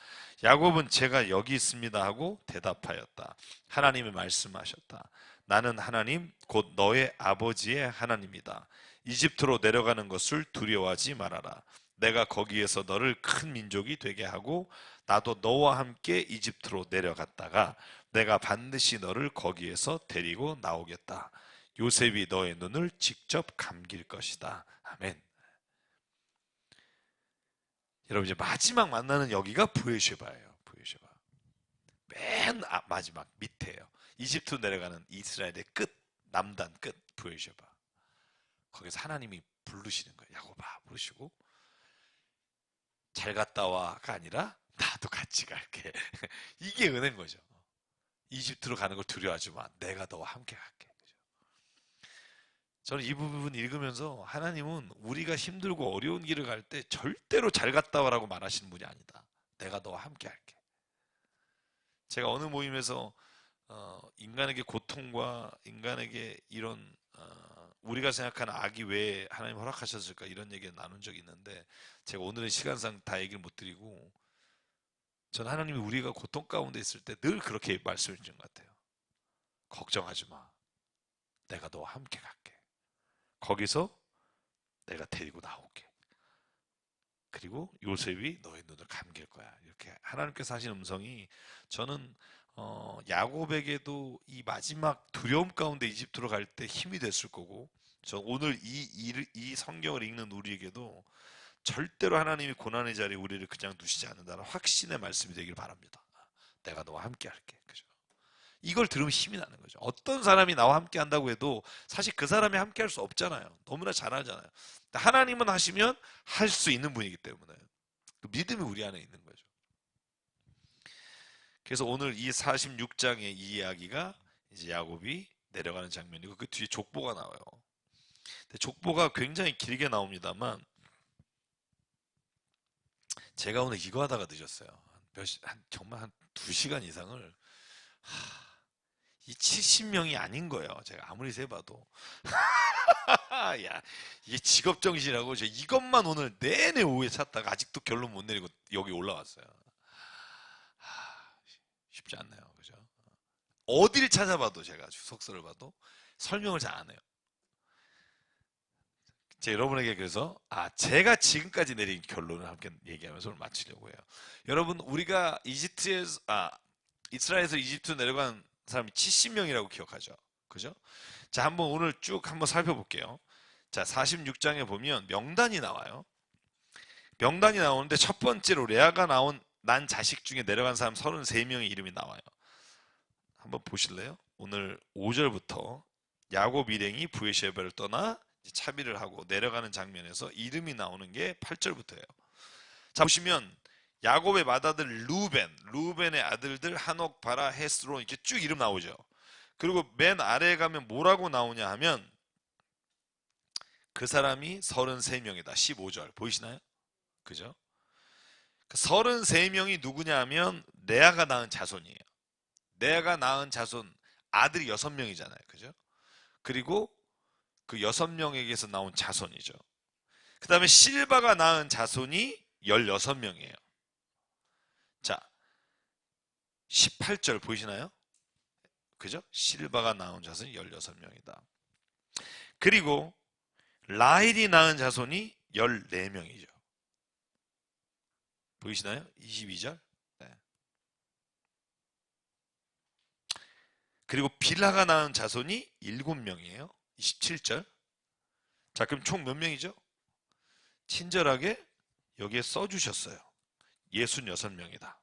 야곱은 제가 여기 있습니다 하고 대답하였다. 하나님이 말씀하셨다. 나는 하나님 곧 너의 아버지의 하나님이다. 이집트로 내려가는 것을 두려워하지 말아라. 내가 거기에서 너를 큰 민족이 되게 하고 나도 너와 함께 이집트로 내려갔다가 내가 반드시 너를 거기에서 데리고 나오겠다. 요셉이 너의 눈을 직접 감길 것이다. 아멘. 여러분, 이제 마지막 만나는 여기가 부에쉐바예요. 부에쉐바. 맨 마지막 밑에요. 이집트 내려가는 이스라엘의 끝, 남단 끝, 부에쉐바. 거기서 하나님이 부르시는 거예요. 야곱아 부르시고, 잘 갔다 와가 아니라 나도 같이 갈게. 이게 은혜인 거죠. 이집트로 가는 걸 두려워하지 마. 내가 너와 함께 갈게. 저는 이 부분 읽으면서 하나님은 우리가 힘들고 어려운 길을 갈 때 절대로 잘 갔다 와라고 말하시는 분이 아니다. 내가 너와 함께 할게. 제가 어느 모임에서 인간에게 고통과 인간에게 이런 우리가 생각하는 악이 왜 하나님 허락하셨을까, 이런 얘기를 나눈 적이 있는데, 제가 오늘은 시간상 다 얘기를 못 드리고, 전 하나님이 우리가 고통 가운데 있을 때 늘 그렇게 말씀해 주는 것 같아요. 걱정하지 마. 내가 너와 함께 갈게. 거기서 내가 데리고 나올게. 그리고 요셉이 너의 눈을 감길 거야. 이렇게 하나님께서 하신 음성이, 저는 야곱에게도 이 마지막 두려움 가운데 이집트로 갈 때 힘이 됐을 거고, 저 오늘 이 성경을 읽는 우리에게도 절대로 하나님이 고난의 자리에 우리를 그냥 두시지 않는다는 확신의 말씀이 되길 바랍니다. 내가 너와 함께 할게. 그죠? 이걸 들으면 힘이 나는 거죠. 어떤 사람이 나와 함께 한다고 해도 사실 그 사람이 함께 할 수 없잖아요. 너무나 잘 알잖아요. 하나님은 하시면 할 수 있는 분이기 때문에 그 믿음이 우리 안에 있는 거죠. 그래서 오늘 이 46장의 이 이야기가 이제 야곱이 내려가는 장면이고 그 뒤에 족보가 나와요. 근데 족보가 굉장히 길게 나옵니다만 제가 오늘 이거 하다가 늦었어요. 정말 한 2시간 이상을 이 70명이 아닌 거예요. 제가 아무리 세봐도. 야, 이게 직업정신이라고 저 이것만 오늘 내내 오후에 찾다가 아직도 결론 못 내리고 여기 올라왔어요. 쉽지 않네요. 그죠? 어디를 찾아봐도 제가 주석서를 봐도 설명을 잘 안 해요. 제가 여러분에게 그래서 제가 지금까지 내린 결론을 함께 얘기하면서 오늘 마치려고 해요. 여러분 우리가 이스라엘에서 이집트 내려간 사람이 70명이라고 기억하죠. 그죠? 자, 한번 오늘 쭉 한번 살펴볼게요. 자, 46장에 보면 명단이 나와요. 명단이 나오는데 첫 번째로 레아가 난 자식 중에 내려간 사람 33명의 이름이 나와요. 한번 보실래요? 오늘 5절부터 야곱 일행이 브에셰바를 떠나 차비를 하고 내려가는 장면에서 이름이 나오는 게 8절부터예요. 자, 보시면 야곱의 맏아들 루벤의 아들들 한옥, 바라, 헤스론 이렇게 쭉 이름 나오죠. 그리고 맨 아래에 가면 뭐라고 나오냐 하면 그 사람이 33명이다. 15절 보이시나요? 그죠? 33명이 누구냐 하면 레아가 낳은 자손이에요. 레아가 낳은 자손 아들이 6명이잖아요. 그죠? 그리고 그 6명에게서 나온 자손이죠. 그 다음에 실바가 낳은 자손이 16명이에요. 자, 18절 보이시나요? 그죠? 실바가 낳은 자손이 16명이다. 그리고 라헬이 낳은 자손이 14명이죠. 보이시나요? 22절. 네. 그리고 빌하가 낳은 자손이 7명이에요. 27절. 자, 그럼 총 몇 명이죠? 친절하게 여기에 써주셨어요. 66명이다.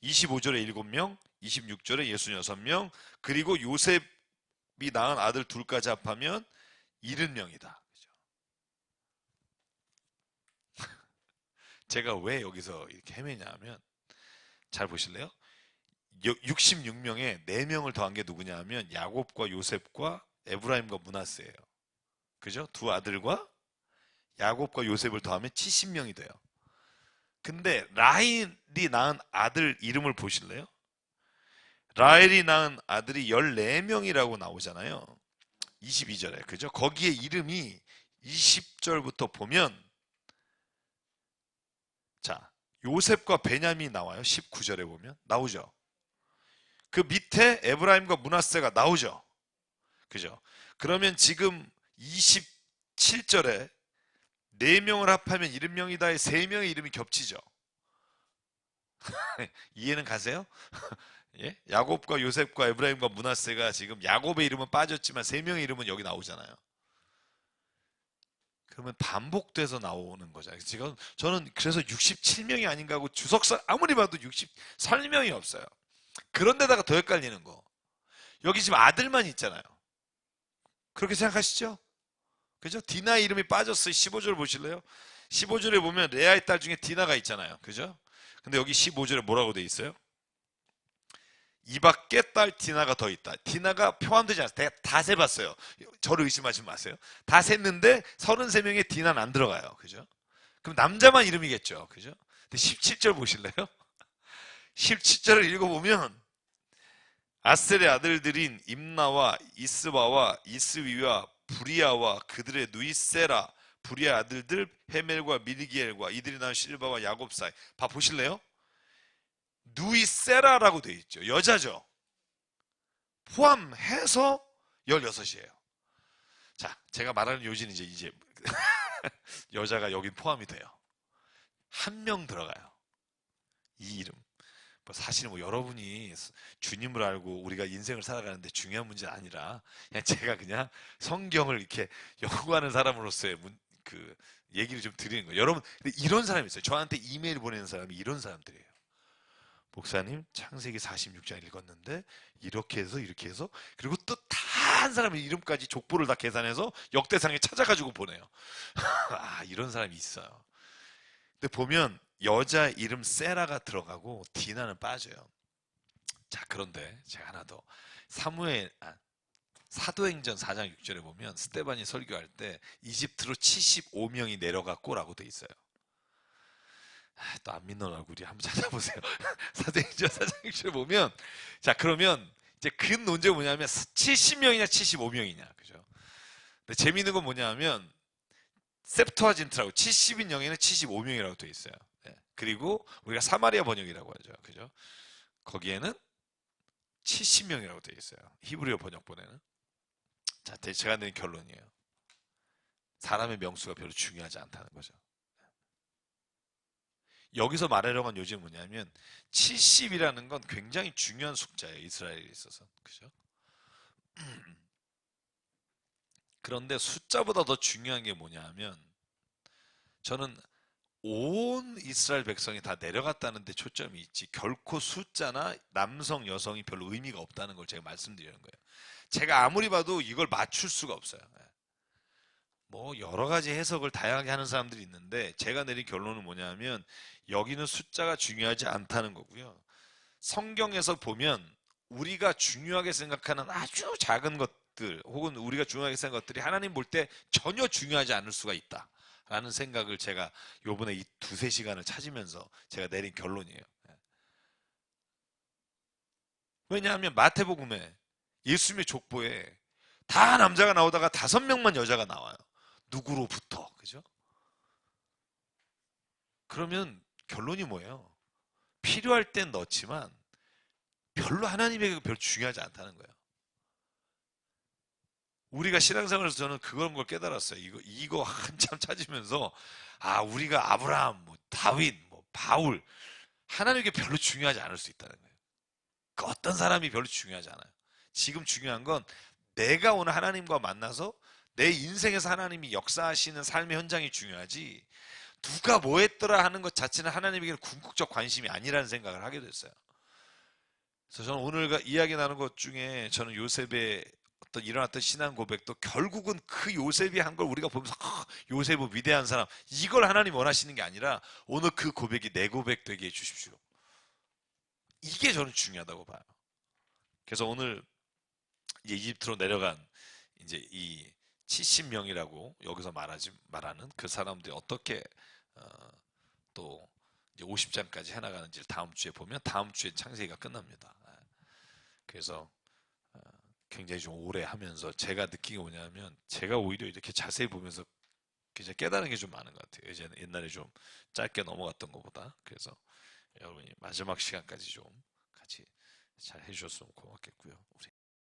25절에 7명, 26절에 66명, 그리고 요셉이 낳은 아들 둘까지 합하면 70명이다. 제가 왜 여기서 이렇게 헤매냐 하면, 잘 보실래요? 66명에 4명을 더한 게 누구냐 하면 야곱과 요셉과 에브라임과 므낫세예요. 그죠? 두 아들과 야곱과 요셉을 더하면 70명이 돼요. 근데 라헬이 낳은 아들 이름을 보실래요? 라헬이 낳은 아들이 14명이라고 나오잖아요. 22절에. 그죠? 거기에 이름이 20절부터 보면 자, 요셉과 베냐민이 나와요. 19절에 보면 나오죠. 그 밑에 에브라임과 므낫세가 나오죠. 그죠? 그러면 지금 27절에 4명을 합하면 70명이다에 3명의 이름이 겹치죠. 이해는 가세요? 예? 야곱과 요셉과 에브라임과 므낫세가 지금 야곱의 이름은 빠졌지만 3명의 이름은 여기 나오잖아요. 그러면 반복돼서 나오는 거잖아요. 지금 저는 그래서 67명이 아닌가 하고 주석서 아무리 봐도 63명이 없어요. 그런데다가 더 헷갈리는 거. 여기 지금 아들만 있잖아요. 그렇게 생각하시죠? 그죠? 디나 이름이 빠졌어요. 15절 보실래요? 15절에 보면 레아의 딸 중에 디나가 있잖아요. 그죠? 근데 여기 15절에 뭐라고 돼 있어요? 이 밖에 딸 디나가 더 있다. 디나가 포함되지 않았어요. 다 세봤어요. 저를 의심하지 마세요. 다 셌는데 33명에 디나는 안 들어가요. 그죠? 그럼 남자만 이름이겠죠. 그죠? 근데 17절 보실래요? 17절을 읽어보면 아셀의 아들들인 임나와 이스바와 이스위와 부리아와 그들의 누이세라 부리아 아들들 헤멜과 미르기엘과 이들이 낳은 실바와 야곱 사이. 봐 보실래요? 누이세라라고 되어 있죠. 여자죠. 포함해서 16이에요. 자, 제가 말하는 요지는 이제 여자가 여기 포함이 돼요. 한 명 들어가요. 이 이름. 사실 여러분이 주님을 알고 우리가 인생을 살아가는데 중요한 문제는 아니라 그냥 제가 그냥 성경을 이렇게 연구하는 사람으로서의 그 얘기를 좀 드리는 거예요. 여러분, 근데 이런 사람이 있어요. 저한테 이메일 보내는 사람이 이런 사람들이에요. 목사님, 창세기 46장 읽었는데 이렇게 해서 이렇게 해서 그리고 또 다 한 사람의 이름까지 족보를 다 계산해서 역대상에 찾아가지고 보내요. 아, 이런 사람이 있어요. 근데 보면 여자 이름 세라가 들어가고 디나는 빠져요. 자, 그런데 제가 하나 더 사도행전 4장 6절에 보면 스데반이 설교할 때 이집트로 75명이 내려갔고라고 돼 있어요. 또 안 믿는 얼굴이 한번 찾아보세요. 사도행전 4장 6절에 보면 자, 그러면 이제 근 논쟁이 뭐냐면 70명이냐 75명이냐. 그죠? 근데 재미있는 건 뭐냐면 셉투아진트라고 70인 영에는 75명이라고 돼 있어요. 예. 그리고 우리가 사마리아 번역이라고 하죠. 그죠? 거기에는 70명이라고 돼 있어요. 히브리어 번역본에는. 자, 제가 내린 결론이에요. 사람의 명수가 별로 중요하지 않다는 거죠. 여기서 말하려고 한 요지는 뭐냐면 70이라는 건 굉장히 중요한 숫자예요. 이스라엘에 있어서. 그죠? 그런데 숫자보다 더 중요한 게 뭐냐 면 저는 온 이스라엘 백성이 다 내려갔다는 데 초점이 있지 결코 숫자나 남성, 여성이 별로 의미가 없다는 걸 제가 말씀드리는 거예요. 제가 아무리 봐도 이걸 맞출 수가 없어요. 뭐 여러 가지 해석을 다양하게 하는 사람들이 있는데 제가 내린 결론은 뭐냐면 여기는 숫자가 중요하지 않다는 거고요. 성경에서 보면 우리가 중요하게 생각하는 아주 작은 것들 혹은 우리가 중요하게 생각하는 것들이 하나님 볼 때 전혀 중요하지 않을 수가 있다. 라는 생각을 제가 요번에 이 두세 시간을 찾으면서 제가 내린 결론이에요. 왜냐하면 마태복음에 예수님의 족보에 다 남자가 나오다가 5명만 여자가 나와요. 누구로부터. 그죠? 그러면 결론이 뭐예요? 필요할 땐 넣지만 별로 하나님에게 별로 중요하지 않다는 거예요. 우리가 신앙생활에서 저는 그런 걸 깨달았어요. 이거 한참 찾으면서, 아, 우리가 아브라함, 뭐, 다윗, 뭐, 바울, 하나님께 별로 중요하지 않을 수 있다는 거예요. 그 어떤 사람이 별로 중요하지 않아요. 지금 중요한 건 내가 오늘 하나님과 만나서 내 인생에서 하나님이 역사하시는 삶의 현장이 중요하지, 누가 뭐 했더라 하는 것 자체는 하나님에게는 궁극적 관심이 아니라는 생각을 하게 됐어요. 그래서 저는 오늘 이야기 나눈 것 중에 저는 요셉의 어떤 일어났던 신앙 고백도 결국은 그 요셉이 한 걸 우리가 보면서 요셉은 위대한 사람 이걸 하나님 원하시는 게 아니라 오늘 그 고백이 내 고백 되게 해주십시오. 이게 저는 중요하다고 봐요. 그래서 오늘 이제 이집트로 내려간 이제 이 70명이라고 여기서 말하는 그 사람들이 어떻게 어, 또 이제 50장까지 해나가는지를 다음 주에 보면 다음 주에 창세기가 끝납니다. 그래서 굉장히 좀 오래 하면서 제가 느낀 게 뭐냐면 제가 오히려 이렇게 자세히 보면서 이제 깨달은 게 좀 많은 것 같아요. 이제 옛날에 좀 짧게 넘어갔던 것보다. 그래서 여러분이 마지막 시간까지 좀 같이 잘 해주셨으면 고맙겠고요. 우리